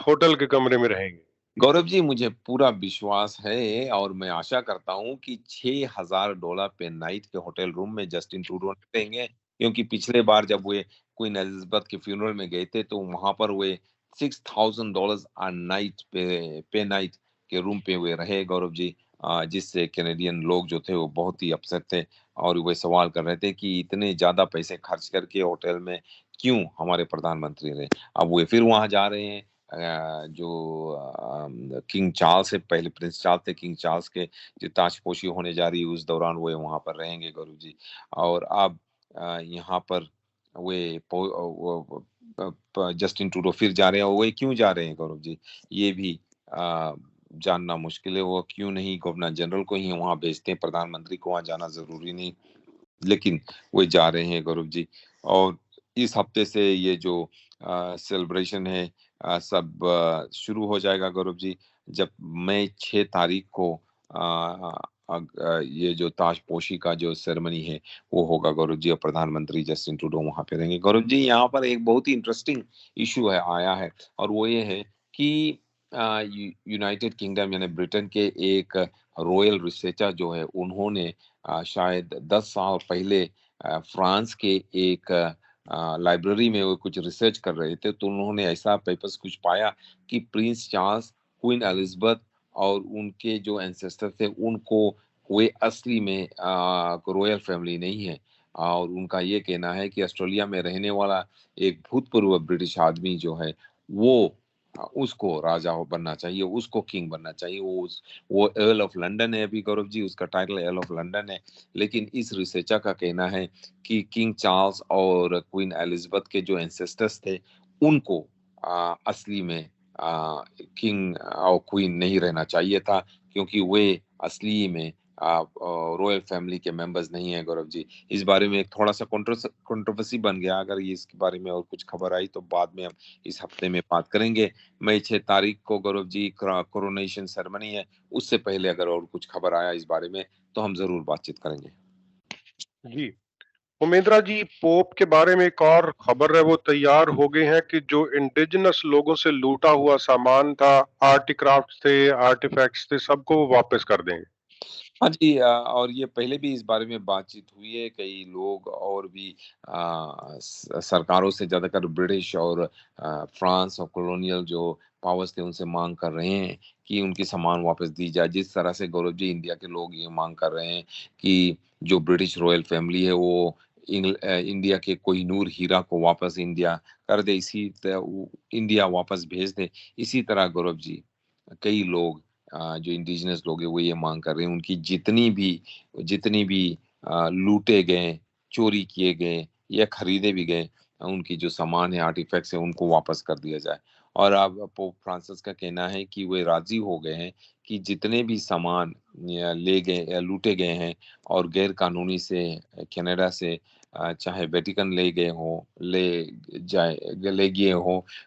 होटल के कमरे में रहेंगे? गौरव जी, मुझे पूरा विश्वास है, और मैं आशा करता हूँ कि $6000 पे नाइट के होटल रूम में जस्टिन ट्रूडो रहेंगे, क्योंकि पिछले बार जब वे क्वीन एलिजाबेथ के फ्यूनरल में गए थे, तो वहां पर वे $6000 आ नाइट पे नाइट के रूम पे वे रहे गौरव जी। जिससे कैनेडियन लोग जो थे, वो बहुत ही अपसेट थे, और वे सवाल कर रहे थे कि इतने ज्यादा पैसे खर्च करके होटल में क्यों हमारे प्रधानमंत्री ने। अब वे फिर वहां जा रहे हैं। जो किंग चार्ल्स है, पहले प्रिंस चार्ल्स थे, किंग चार्ल्स के जो ताजपोशी होने जा रही है, उस दौरान वो वहां पर रहेंगे गौरव जी। और अब यहाँ पर वे जस्टिन ट्रूडो फिर जा रहे हैं, और वे क्यों जा रहे हैं गौरव जी, ये भी जानना मुश्किल है। वो क्यों नहीं गवर्नर जनरल को ही वहां भेजते हैं, प्रधानमंत्री को वहां जाना जरूरी नहीं, लेकिन वे जा रहे हैं गौरव जी। और इस हफ्ते से ये जो सेलिब्रेशन है, सब शुरू हो जाएगा गौरव जी, जब मई 6 तारीख को ये जो ताजपोशी का जो सेरेमनी है, वो होगा गौरव जी, और प्रधानमंत्री जस्टिन ट्रूडो वहां पे रहेंगे गौरव जी। यहाँ पर एक बहुत ही इंटरेस्टिंग इशू है, आया है, और वो ये है कि यूनाइटेड किंगडम यानी ब्रिटेन के एक रॉयल रिसर्चर जो है, उन्होंने शायद 10 साल पहले फ्रांस के एक लाइब्रेरी में वो कुछ रिसर्च कर रहे थे, तो उन्होंने ऐसा पेपर्स कुछ पाया कि प्रिंस चार्ल्स, क्वीन एलिजाबेथ और उनके जो एंसेस्टर थे उनको वे असली में रॉयल फैमिली नहीं है। और उनका ये कहना है कि ऑस्ट्रेलिया में रहने वाला एक भूतपूर्व ब्रिटिश आदमी जो है वो उसको राजा बनना चाहिए, उसको किंग बनना चाहिए। वो अर्ल ऑफ लंदन है अभी गौरव जी, उसका टाइटल अर्ल ऑफ लंदन है। लेकिन इस रिसर्चर का कहना है कि किंग चार्ल्स और क्वीन एलिजाबेथ के जो एंसेस्टर्स थे उनको असली में किंग और क्वीन नहीं रहना चाहिए था, क्योंकि वे असली में रॉयल फैमिली के मेंबर्स नहीं है गौरव जी। इस बारे में एक थोड़ा सा कंट्रोवर्सी बन गया। अगर ये इसके बारे में और कुछ खबर आई तो बाद में हम इस हफ्ते में बात करेंगे। मई 6 तारीख को गौरव जी कोरोनेशन सेरेमनी है, उससे पहले अगर और कुछ खबर आया इस बारे में तो हम जरूर बातचीत करेंगे। जी उमेंद्रा जी, पोप के बारे में एक और खबर है, वो तैयार हो गए हैं कि जो इंडिजिनस लोगों से लूटा हुआ सामान था, आर्टिक्राफ्ट थे, आर्टिफैक्ट्स थे, सबको वो वापस कर देंगे। हाँ जी, और ये पहले भी इस बारे में बातचीत हुई है। कई लोग और भी सरकारों से, ज्यादातर ब्रिटिश और फ्रांस और कॉलोनियल जो पावर्स थे उनसे मांग कर रहे हैं कि उनकी सामान वापस दी जाए। जिस तरह से गौरव जी इंडिया के लोग ये मांग कर रहे हैं कि जो ब्रिटिश रॉयल फैमिली है वो इंडिया के कोहिनूर हीरा को वापस इंडिया कर दे, इसी तरह इंडिया वापस भेज दे। इसी तरह गौरव जी कई लोग जो इंडिजिनस लोग हैं वो ये मांग कर रहे हैं उनकी जितनी भी लूटे गए, चोरी किए गए या खरीदे भी गए उनकी जो सामान है, आर्टिफैक्ट्स है, उनको वापस कर दिया जाए। और अब पोप फ्रांसिस का कहना है कि वे राजी हो गए हैं कि जितने भी सामान ले गए या लूटे गए हैं और गैर कानूनी से कनाडा से चाहे वेटिकन ले गए हो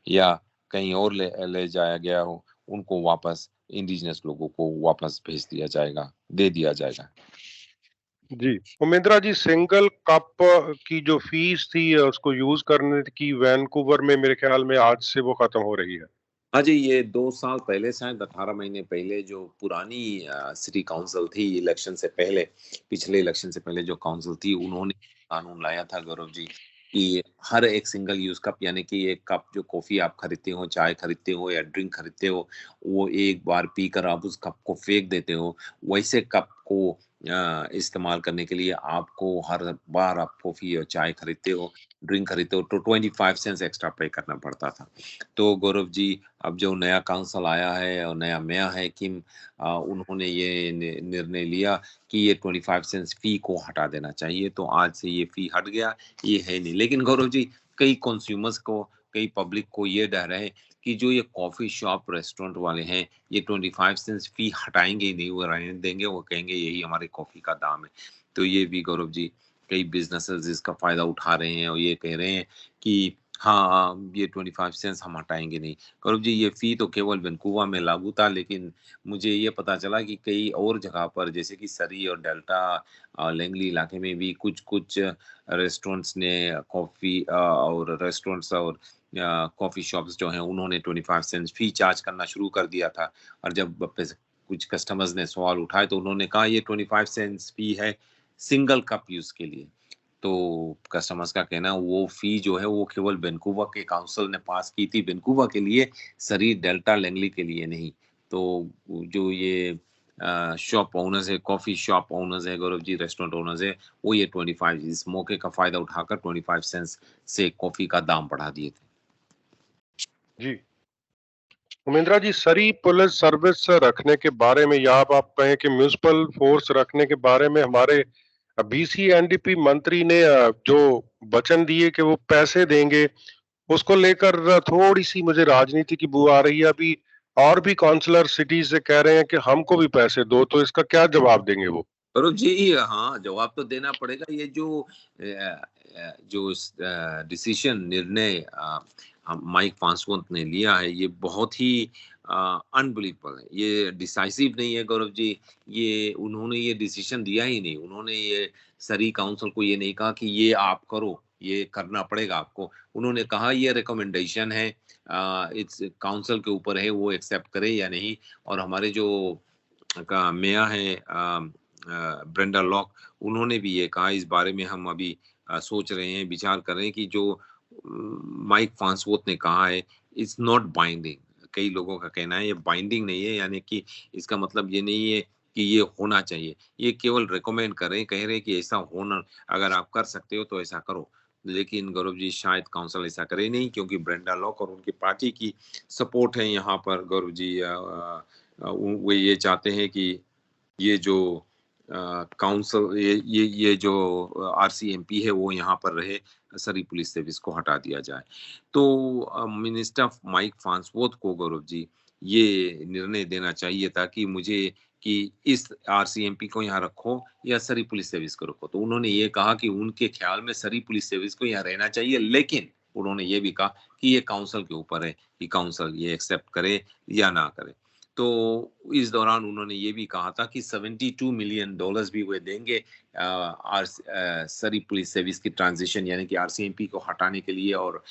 या कहीं और ले जाया गया हो, उनको वापस इंडिजिनस लोगों को वापस भेज दिया जाएगा, दे दिया जाएगा। जी उमेंद्रा जी, सिंगल कप की जो फीस थी उसको यूज करने की वैंकूवर में, मेरे ख्याल में आज से वो खत्म हो रही है। हाँ जी, ये 2 साल पहले, शायद 18 महीने पहले, जो पुरानी सिटी काउंसिल थी इलेक्शन से पहले, पिछले इलेक्शन से पहले जो काउंसिल थी, उन्होंने कानून लाया था गौरव जी कि हर एक सिंगल यूज कप, यानी कि एक कप जो कॉफी आप खरीदते हो, चाय खरीदते हो या ड्रिंक खरीदते हो, वो एक बार पीकर आप उस कप को फेंक देते हो। वैसे कप को इस्तेमाल करने के लिए आपको हर बार आप कॉफी और चाय खरीदते हो, ड्रिंक खरीदते हो तो 25 सेंट्स एक्स्ट्रा पे करना पड़ता था। तो गौरव जी अब जो नया काउंसिल आया है और नया मेयर है किम, उन्होंने ये निर्णय लिया कि ये 25 सेंट्स फी को हटा देना चाहिए। तो आज से ये फी हट गया, ये है नहीं। लेकिन गौरव जी कई कंज्यूमर्स को, कई पब्लिक को ये डर है कि जो ये कॉफी शॉप रेस्टोरेंट वाले हैं ये 25 सेंट्स फी हटाएंगे ही नहीं, वो रहने देंगे, वो कहेंगे यही हमारे कॉफी का दाम है। तो ये भी गौरव जी कई बिजनेसेस इसका फायदा उठा रहे हैं और ये कह रहे हैं कि हाँ, ये 25 सेंट्स हम हटाएंगे नहीं। गौरव जी ये फी तो केवल वैंकूवर में लागू था, लेकिन मुझे ये पता चला कि कई और जगह पर जैसे कि सरी और डेल्टा लैंगली इलाके में भी कुछ कुछ रेस्टोरेंट्स ने कॉफी शॉप्स जो हैं उन्होंने 25 सेंट्स फी चार्ज करना शुरू कर दिया था। और जब कुछ कस्टमर्स ने सवाल उठाए तो उन्होंने कहा ये 25 सेंट्स फी है सिंगल कप यूज के लिए। तो कस्टमर्स का कहना है वो फी जो है वो केवल वैंकूवर के काउंसिल ने पास की थी, वैंकूवर के लिए, सरी डेल्टा लैंगली के लिए नहीं। तो जो ये शॉप ओनर्स है, कॉफी शॉप ओनर्स है गौरव जी, रेस्टोरेंट ओनर्स है, वो ये 25 इस मौके का फायदा उठाकर 25 सेंट्स से कॉफी का दाम बढ़ा दिए थे। जी उमेंद्रा जी, सरी पुलिस सर्विस रखने के बारे में, या आप कहें कि म्यूनिसिपल फोर्स रखने के बारे में, हमारे बीसी एनडीपी मंत्री ने जो वचन दिए कि वो पैसे देंगे, उसको लेकर थोड़ी सी मुझे राजनीति की बू आ रही है। अभी और भी काउंसलर सिटीज से कह रहे हैं कि हमको भी पैसे दो, तो इसका क्या जवाब देंगे वो? अरुण जी हाँ, जवाब तो देना पड़ेगा। ये जो डिसीजन, निर्णय माइक फांसवर्थ ने लिया है ये बहुत ही अनबिलीवेबल है। ये डिसाइसिव नहीं है गौरव जी। ये उन्होंने ये डिसीजन दिया ही नहीं। उन्होंने ये सरी काउंसिल को ये नहीं कहा कि ये आप करो, ये करना पड़ेगा आपको। उन्होंने कहा ये रिकमेंडेशन है, इट्स काउंसिल के ऊपर है वो एक्सेप्ट करे या नहीं। और हमारे जो मेयर है ब्रेंडा लॉक, उन्होंने भी ये कहा इस बारे में हम अभी सोच रहे हैं, विचार कर रहे हैं कि जो माइक फांसवर्थ ने कहा है इट्स नॉट बाइंडिंग। कई लोगों का कहना है ये बाइंडिंग नहीं है, यानी कि इसका मतलब ये नहीं है कि ये होना चाहिए, ये केवल रिकमेंड कर रहे हैं, कह रहे हैं कि ऐसा होना, अगर आप कर सकते हो तो ऐसा करो। लेकिन गौरव जी शायद काउंसिल ऐसा करे नहीं, क्योंकि ब्रेंडा लॉक और उनकी पार्टी की सपोर्ट है यहाँ पर गौरव जी। वो ये चाहते हैं कि ये जो काउंसिल, ये जो आरसीएमपी है वो यहाँ पर रहे, सरी पुलिस सर्विस को हटा दिया जाए। तो मिनिस्टर माइक फांसवर्थ को गौरव जी ये निर्णय देना चाहिए था कि मुझे कि इस आरसीएमपी को यहाँ रखो या सरी पुलिस सर्विस को रखो। तो उन्होंने ये कहा कि उनके ख्याल में सरी पुलिस सर्विस को यहाँ रहना चाहिए, लेकिन उन्होंने ये भी कहा कि ये काउंसिल के ऊपर है कि काउंसिल ये एक्सेप्ट करे या ना करे। तो इस दौरान उन्होंने ये भी कहा था कि $72 मिलियन भी वे देंगे सरी पुलिस सर्विस की ट्रांजिशन यानी कि आरसीएमपी को हटाने के लिए और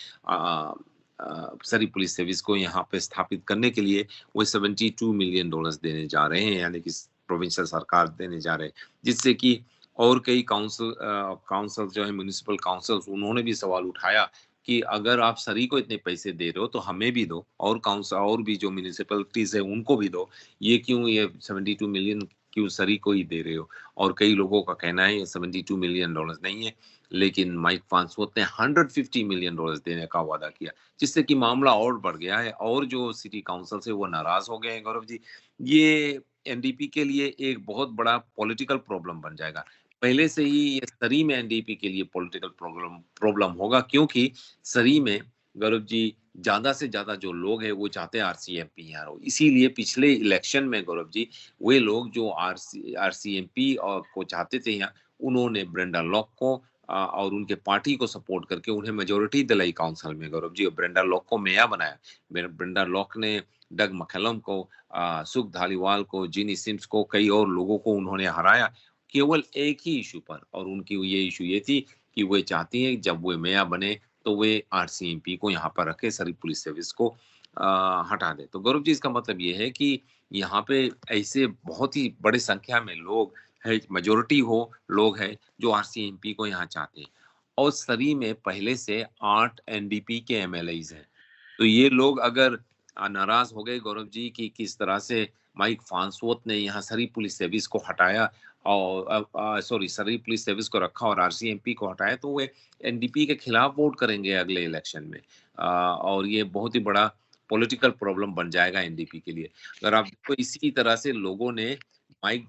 सरी पुलिस सर्विस को यहाँ पे स्थापित करने के लिए वो $72 मिलियन देने जा रहे हैं, यानी कि प्रोविंशियल सरकार देने जा रहे हैं, जिससे कि और कई काउंसिल जो है म्युनिसिपल काउंसिल्स, उन्होंने भी सवाल उठाया कि अगर आप सरी को इतने पैसे दे रहे हो तो हमें भी दो, और काउंसिल और भी जो म्युनिसिपलिटीज है उनको भी दो, ये क्यों ये 72 मिलियन क्यों सरी को ही दे रहे हो। और कई लोगों का कहना है ये $72 मिलियन नहीं है, लेकिन माइक फांसवर्थ ने $150 मिलियन देने का वादा किया, जिससे कि मामला और बढ़ गया है और जो सिटी काउंसिल से वो नाराज हो गए हैं गौरव जी। ये एनडीपी के लिए एक बहुत बड़ा पॉलिटिकल प्रॉब्लम बन जाएगा। पहले से ही ये सरी में एनडीपी के लिए पॉलिटिकल प्रॉब्लम होगा, क्योंकि सरी में गौरव जी ज्यादा से ज्यादा जो लोग हैं वो चाहते हैं आरसीएमपी यहाँ हो। इसीलिए पिछले इलेक्शन में गौरव जी वे लोग जो आरसीएमपी और को चाहते थे यहाँ, उन्होंने ब्रेंडा लॉक को और उनके पार्टी को सपोर्ट करके उन्हें मेजोरिटी दिलाई काउंसिल में गौरव जी, और ब्रेंडा लॉक को मेयर बनाया। ब्रेंडा लॉक ने डग मक्कलम को, सुख धालीवाल को, जिनी सिम्स को, कई और लोगों को उन्होंने हराया केवल एक ही इशू पर, और उनकी ये इशू ये थी कि वे चाहती है जब वे मेयर बने तो वे आरसीएमपी को यहाँ पर रखे, सरी पुलिस सर्विस को हटा दे। तो गौरव जी इसका मतलब ये है कि यहाँ पे ऐसे बहुत ही बड़ी संख्या में लोग है, मेजोरिटी हो लोग हैं जो आरसीएमपी को यहाँ चाहते हैं, और सरी में पहले से 8 एनडीपी के एमएलएज हैं। तो ये लोग अगर नाराज हो गए गौरव जी कि किस तरह से माइक फांसवर्थ ने यहाँ सरी पुलिस सर्विस को हटाया और सॉरी सरी पुलिस सर्विस को रखा और आरसीएमपी को हटाया, तो वे एनडीपी के खिलाफ वोट करेंगे अगले इलेक्शन में, और ये बहुत ही बड़ा पॉलिटिकल प्रॉब्लम बन जाएगा एनडीपी के लिए। अगर आप तो इसी तरह से लोगों ने माइक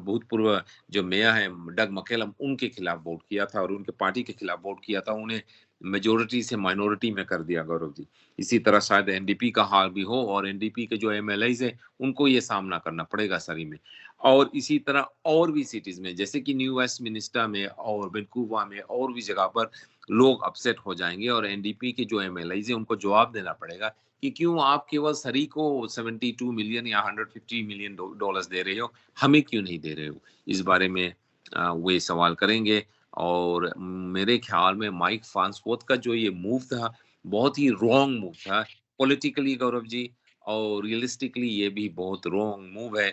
भूतपूर्व जो मेयर है डग मक्केलम, उनके खिलाफ वोट किया था और उनके पार्टी के खिलाफ वोट किया था, उन्हें मेजोरिटी से माइनॉरिटी में कर दिया गौरव जी। इसी तरह शायद एनडीपी का हाल भी हो और एनडीपी के जो एमएलएज है उनको ये सामना करना पड़ेगा सरी में। और इसी तरह और भी सिटीज में जैसे कि न्यू वेस्ट मिनिस्टर में और वैंकूवर में और भी जगह पर लोग अपसेट हो जाएंगे और एनडीपी के जो एमएलएज है उनको जवाब देना पड़ेगा कि क्यों आप केवल सरी को 72 मिलियन या $150 मिलियन दे रहे हो, हमें क्यों नहीं दे रहे हो। इस बारे में वे सवाल करेंगे। और मेरे ख्याल में माइक फांसवर्थ का जो ये मूव था बहुत ही रॉन्ग मूव था पॉलिटिकली गौरव जी, और रियलिस्टिकली ये भी बहुत रॉन्ग मूव है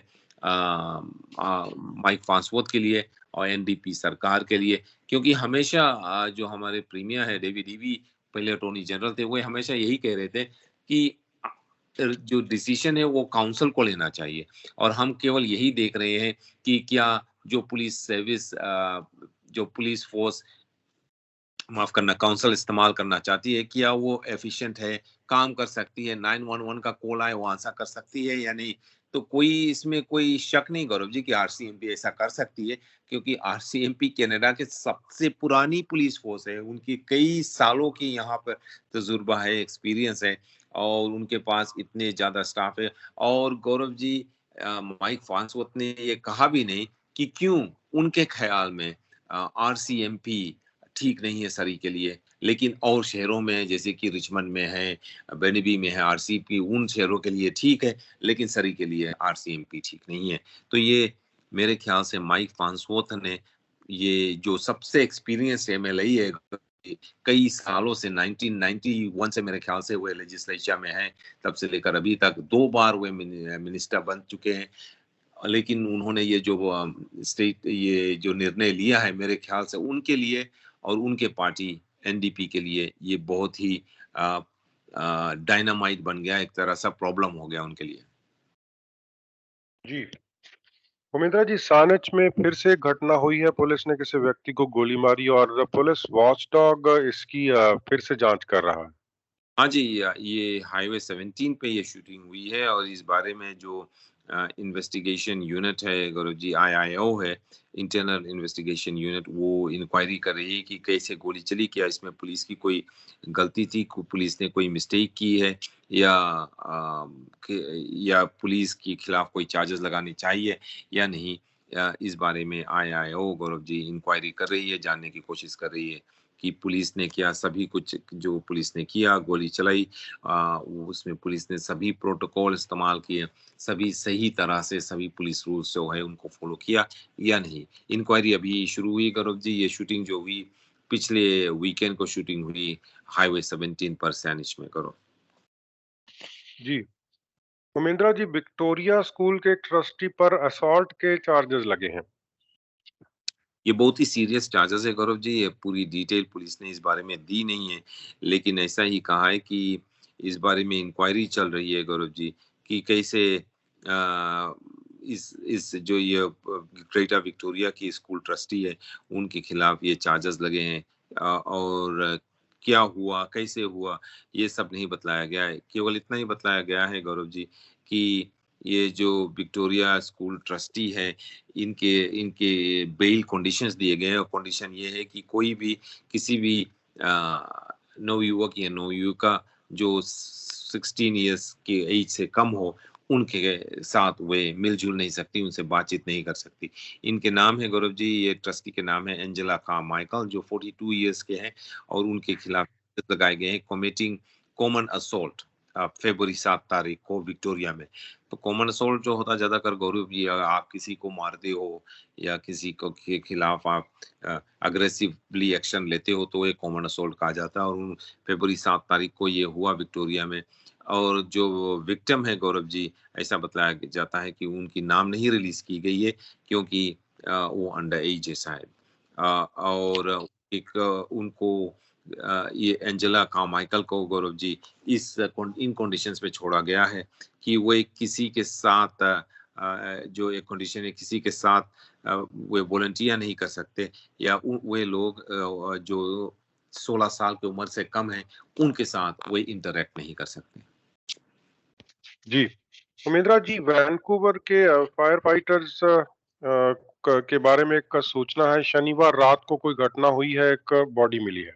माइक फांसवर्थ के लिए और एनडीपी सरकार के लिए, क्योंकि हमेशा जो हमारे प्रीमियर है डेविड ईवी, पहले अटॉर्नी जनरल थे, वो हमेशा यही कह रहे थे कि जो डिसीजन है वो काउंसिल को लेना चाहिए, और हम केवल यही देख रहे हैं कि क्या जो पुलिस सर्विस जो पुलिस फोर्स माफ करना काउंसिल इस्तेमाल करना चाहती है, क्या वो एफिशिएंट है, काम कर सकती है, 911 का कॉल आए वो आंसर कर सकती है या नहीं। तो कोई इसमें कोई शक नहीं गौरव जी कि आरसीएमपी ऐसा कर सकती है, क्योंकि आरसीएमपी कनाडा के सबसे पुरानी पुलिस फोर्स है, उनकी कई सालों की यहाँ पर तजुर्बा है, एक्सपीरियंस है, और उनके पास इतने ज्यादा स्टाफ है। और गौरव जी माइक फांसवर्थ ने ये कहा भी नहीं कि क्यों उनके ख्याल में आरसीएमपी ठीक नहीं है सरी के लिए, लेकिन और शहरों में जैसे कि रिचमंड में है, बेनिबी में है आरसीपी, उन शहरों के लिए ठीक है, लेकिन सरी के लिए आरसीएमपी ठीक नहीं है। तो ये मेरे ख्याल से माइक फांसवर्थ ने ये जो सबसे एक्सपीरियंस एमएलए है, कई सालों से 1991 से मेरे ख्याल से वो लेजिस्लेचर में है, तब से लेकर अभी तक 2 बार वे मिनिस्टर बन चुके हैं, लेकिन उन्होंने ये जो स्टेट ये जो निर्णय लिया है मेरे ख्याल से उनके लिए और उनके पार्टी एनडीपी के लिए ये बहुत ही डायनामाइट बन गया, एक तरह सा प्रॉब्लम हो गया उनके लिए। जी। उमेंद्रा जी, सानच में फिर से एक घटना हुई है, पुलिस ने किसी व्यक्ति को गोली मारी और पुलिस वॉचडॉग इसकी फिर से जांच कर रहा है। हाँ जी, ये हाईवे 17 पे ये शूटिंग हुई है और इस बारे में जो इन्वेस्टिगेशन यूनिट है गौरव जी, आईआईओ है, इंटरनल इन्वेस्टिगेशन यूनिट, वो इंक्वायरी कर रही है कि कैसे गोली चली, क्या इसमें पुलिस की कोई गलती थी, पुलिस ने कोई मिस्टेक की है या या पुलिस के खिलाफ कोई चार्जेस लगाने चाहिए या नहीं। इस बारे में आईआईओ गौरव जी इंक्वायरी कर रही है, जानने की कोशिश कर रही है कि पुलिस ने क्या सभी कुछ जो पुलिस ने किया, गोली चलाई, उसमें पुलिस ने सभी प्रोटोकॉल इस्तेमाल किए, सभी सही तरह से सभी पुलिस रूल्स जो है उनको फॉलो किया या नहीं। इंक्वायरी अभी शुरू हुई गौरव जी। ये शूटिंग जो हुई पिछले वीकेंड को शूटिंग हुई हाईवे 17 पर सैनिच में गौरव। जी। उमेंद्रा जी, विक्टोरिया स्कूल के ट्रस्टी पर असॉल्ट के चार्जेस लगे हैं। ये बहुत ही सीरियस चार्जेस है गौरव जी। ये पूरी डिटेल पुलिस ने इस बारे में दी नहीं है, लेकिन ऐसा ही कहा है कि इस बारे में इंक्वायरी चल रही है गौरव जी कि कैसे इस जो ये ग्रेटर विक्टोरिया की स्कूल ट्रस्टी है उनके खिलाफ ये चार्जेस लगे हैं, और क्या हुआ, कैसे हुआ, ये सब नहीं बतलाया गया है। केवल इतना ही बतलाया गया है गौरव जी कि ये जो विक्टोरिया स्कूल ट्रस्टी है इनके इनके बेल कंडीशंस दिए गए हैं और कंडीशन ये है कि कोई भी किसी भी नवयुवक या नवयुवका जो 16 इयर्स के एज से कम हो उनके साथ वे मिलजुल नहीं सकती, उनसे बातचीत नहीं कर सकती। इनके नाम है गौरव जी, ये ट्रस्टी के नाम है एंजेला कार्माइकल, जो 42 इयर्स के हैं और उनके खिलाफ लगाए गए हैं कमिटिंग कॉमन असॉल्ट फरवरी 7 तारीख को विक्टोरिया में। तो कॉमन असोल्ट जो होता है ज्यादातर गौरव जी, अगर आप किसी को मारते हो या किसी को के खिलाफ आप अग्रेसिवली एक्शन लेते हो तो ये कॉमन असोल्ट कहा जाता है। और फरवरी 7 तारीख को ये हुआ विक्टोरिया में। और जो विक्टिम है गौरव जी, ऐसा बतलाया जाता है कि उनकी नाम नहीं रिलीज की गई है क्योंकि वो अंडर एज है शायद। और एक उनको ये एंजेला कार्माइकल को गौरव जी इन कंडीशंस पे छोड़ा गया है कि वो एक किसी के साथ जो एक कंडीशन है किसी के साथ वे वॉलंटियर नहीं कर सकते या वे लोग जो 16 साल की उम्र से कम है उनके साथ वे इंटरेक्ट नहीं कर सकते। जी। उमेंद्रा जी, वैंकूवर के फायर फाइटर्स के बारे में एक सूचना है, शनिवार रात को कोई घटना हुई है, एक बॉडी मिली है।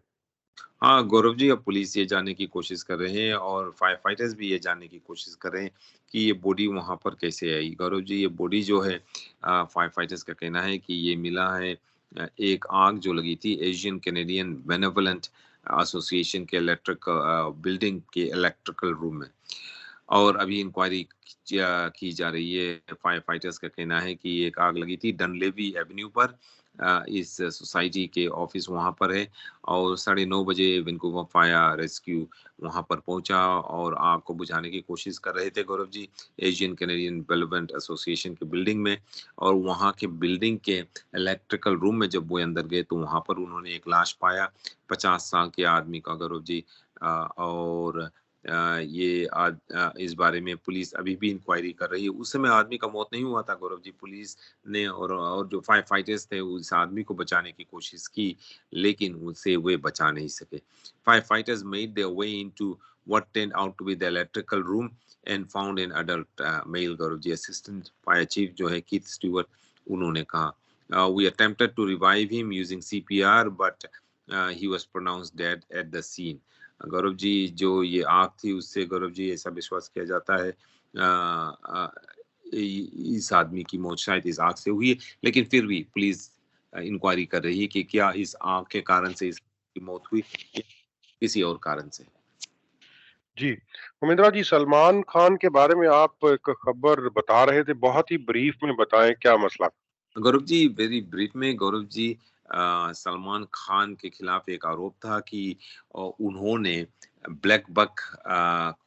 हाँ गौरव जी, अब पुलिस ये जानने की कोशिश कर रहे हैं और फायर फाइटर्स भी ये जानने की कोशिश कर रहे हैं कि ये बॉडी वहां पर कैसे आई। गौरव जी, ये बॉडी जो है फायर फाइटर्स का कहना है कि ये मिला है एक आग जो लगी थी एशियन कैनेडियन बेनेवोलेंट एसोसिएशन के इलेक्ट्रिक बिल्डिंग के इलेक्ट्रिकल रूम में। और अभी इंक्वायरी की जा रही है। फायर फाइटर्स का कहना है कि एक आग लगी थी डनलेवी एवेन्यू पर। इस सोसाइटी के ऑफिस वहां पर है और 9:30 बजे वैंकूवर फायर रेस्क्यू वहां पर पहुंचा और आग को बुझाने की कोशिश कर रहे थे Gaurav ji, Asian Canadian benevolent association के बिल्डिंग में। और वहां के बिल्डिंग के इलेक्ट्रिकल रूम में जब वो अंदर गए तो वहां पर उन्होंने एक लाश पाया 50 साल के आदमी का गौरव जी। और इस बारे में पुलिस अभी भी इंक्वायरी कर रही है। उस समय आदमी का मौत नहीं हुआ था गौरव जी। पुलिस ने और जो फायर फाइटर्स थे उस आदमी को बचाने की कोशिश की लेकिन उनसे वे बचा नहीं सके। Fire fighters made their way into what turned out to be the electrical room and found an adult male Gaurav ji. Assistant fire chief जो है कीथ स्टीवर्ट, उन्होंने कहा we attempted to revive him using CPR but he was pronounced dead at the scene। Gaurav ji, जो ये आग थी उससे गौरव जी ऐसा विश्वास किया जाता है इस आदमी की मौत शायद इस आग से हुई है, लेकिन फिर भी पुलिस इंक्वायरी कर रही है कि क्या इस आग के कारण से इसकी मौत हुई या किसी और कारण से। जी। उमेंद्रा जी, सलमान खान के बारे में आप एक खबर बता रहे थे, बहुत ही ब्रीफ में बताएं क्या मसला। गौरव जी, वेरी ब्रीफ में गौरव जी, सलमान खान के खिलाफ एक आरोप था कि उन्होंने ब्लैक बक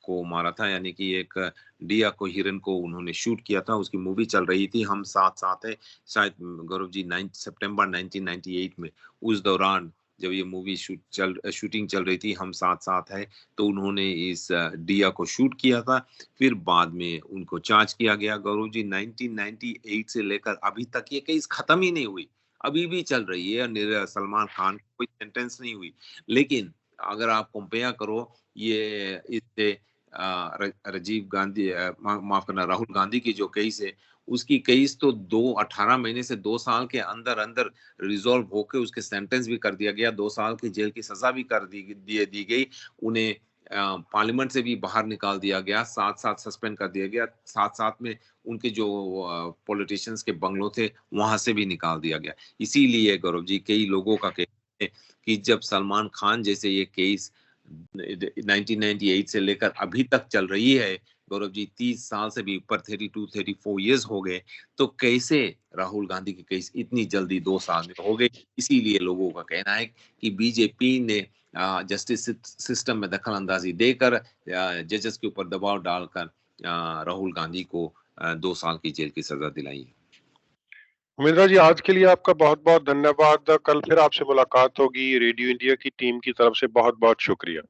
को मारा था, यानी कि एक डिया को, हिरन को उन्होंने शूट किया था। उसकी मूवी चल रही थी हम साथ साथ है, शायद गौरव जी 9 सितंबर 1998 में। उस दौरान जब ये मूवी शूटिंग चल रही थी हम साथ साथ है, तो उन्होंने इस डिया को शूट किया था। फिर बाद में उनको चार्ज किया गया। गौरव जी 1998 से लेकर अभी तक ये केस खत्म ही नहीं हुई, अभी भी चल रही है। सलमान खान को कोई सेंटेंस नहीं हुई। लेकिन अगर आप कंपेयर करो ये इससे राजीव गांधी, माफ करना, राहुल गांधी की जो केस है, उसकी केस तो 18 महीने से 2 साल के अंदर अंदर रिजॉल्व होकर उसके सेंटेंस भी कर दिया गया, 2 साल की जेल की सजा भी कर दी गई। उन्हें पार्लियामेंट से भी बाहर निकाल दिया गया, साथ साथ सस्पेंड कर दिया गया, साथ साथ में उनके जो पॉलिटिशियंस के बंगलों थे वहां से भी निकाल दिया गया। इसीलिए गौरव जी कई लोगों का कहना है कि जब सलमान खान जैसे ये केस 1998 से लेकर अभी तक चल रही है, गौरव जी 30 साल से भी ऊपर, 34 इयर्स हो गए, तो कैसे राहुल गांधी की केस इतनी जल्दी 2 साल में हो गई। इसीलिए लोगों का कहना है कि बीजेपी ने जस्टिस सिस्टम में दखल अंदाजी देकर जजेस के ऊपर दबाव डालकर राहुल गांधी को 2 साल की जेल की सजा दिलाई है। उमेंद्र जी, आज के लिए आपका बहुत बहुत धन्यवाद। कल फिर आपसे मुलाकात होगी। रेडियो इंडिया की टीम की तरफ से बहुत बहुत शुक्रिया।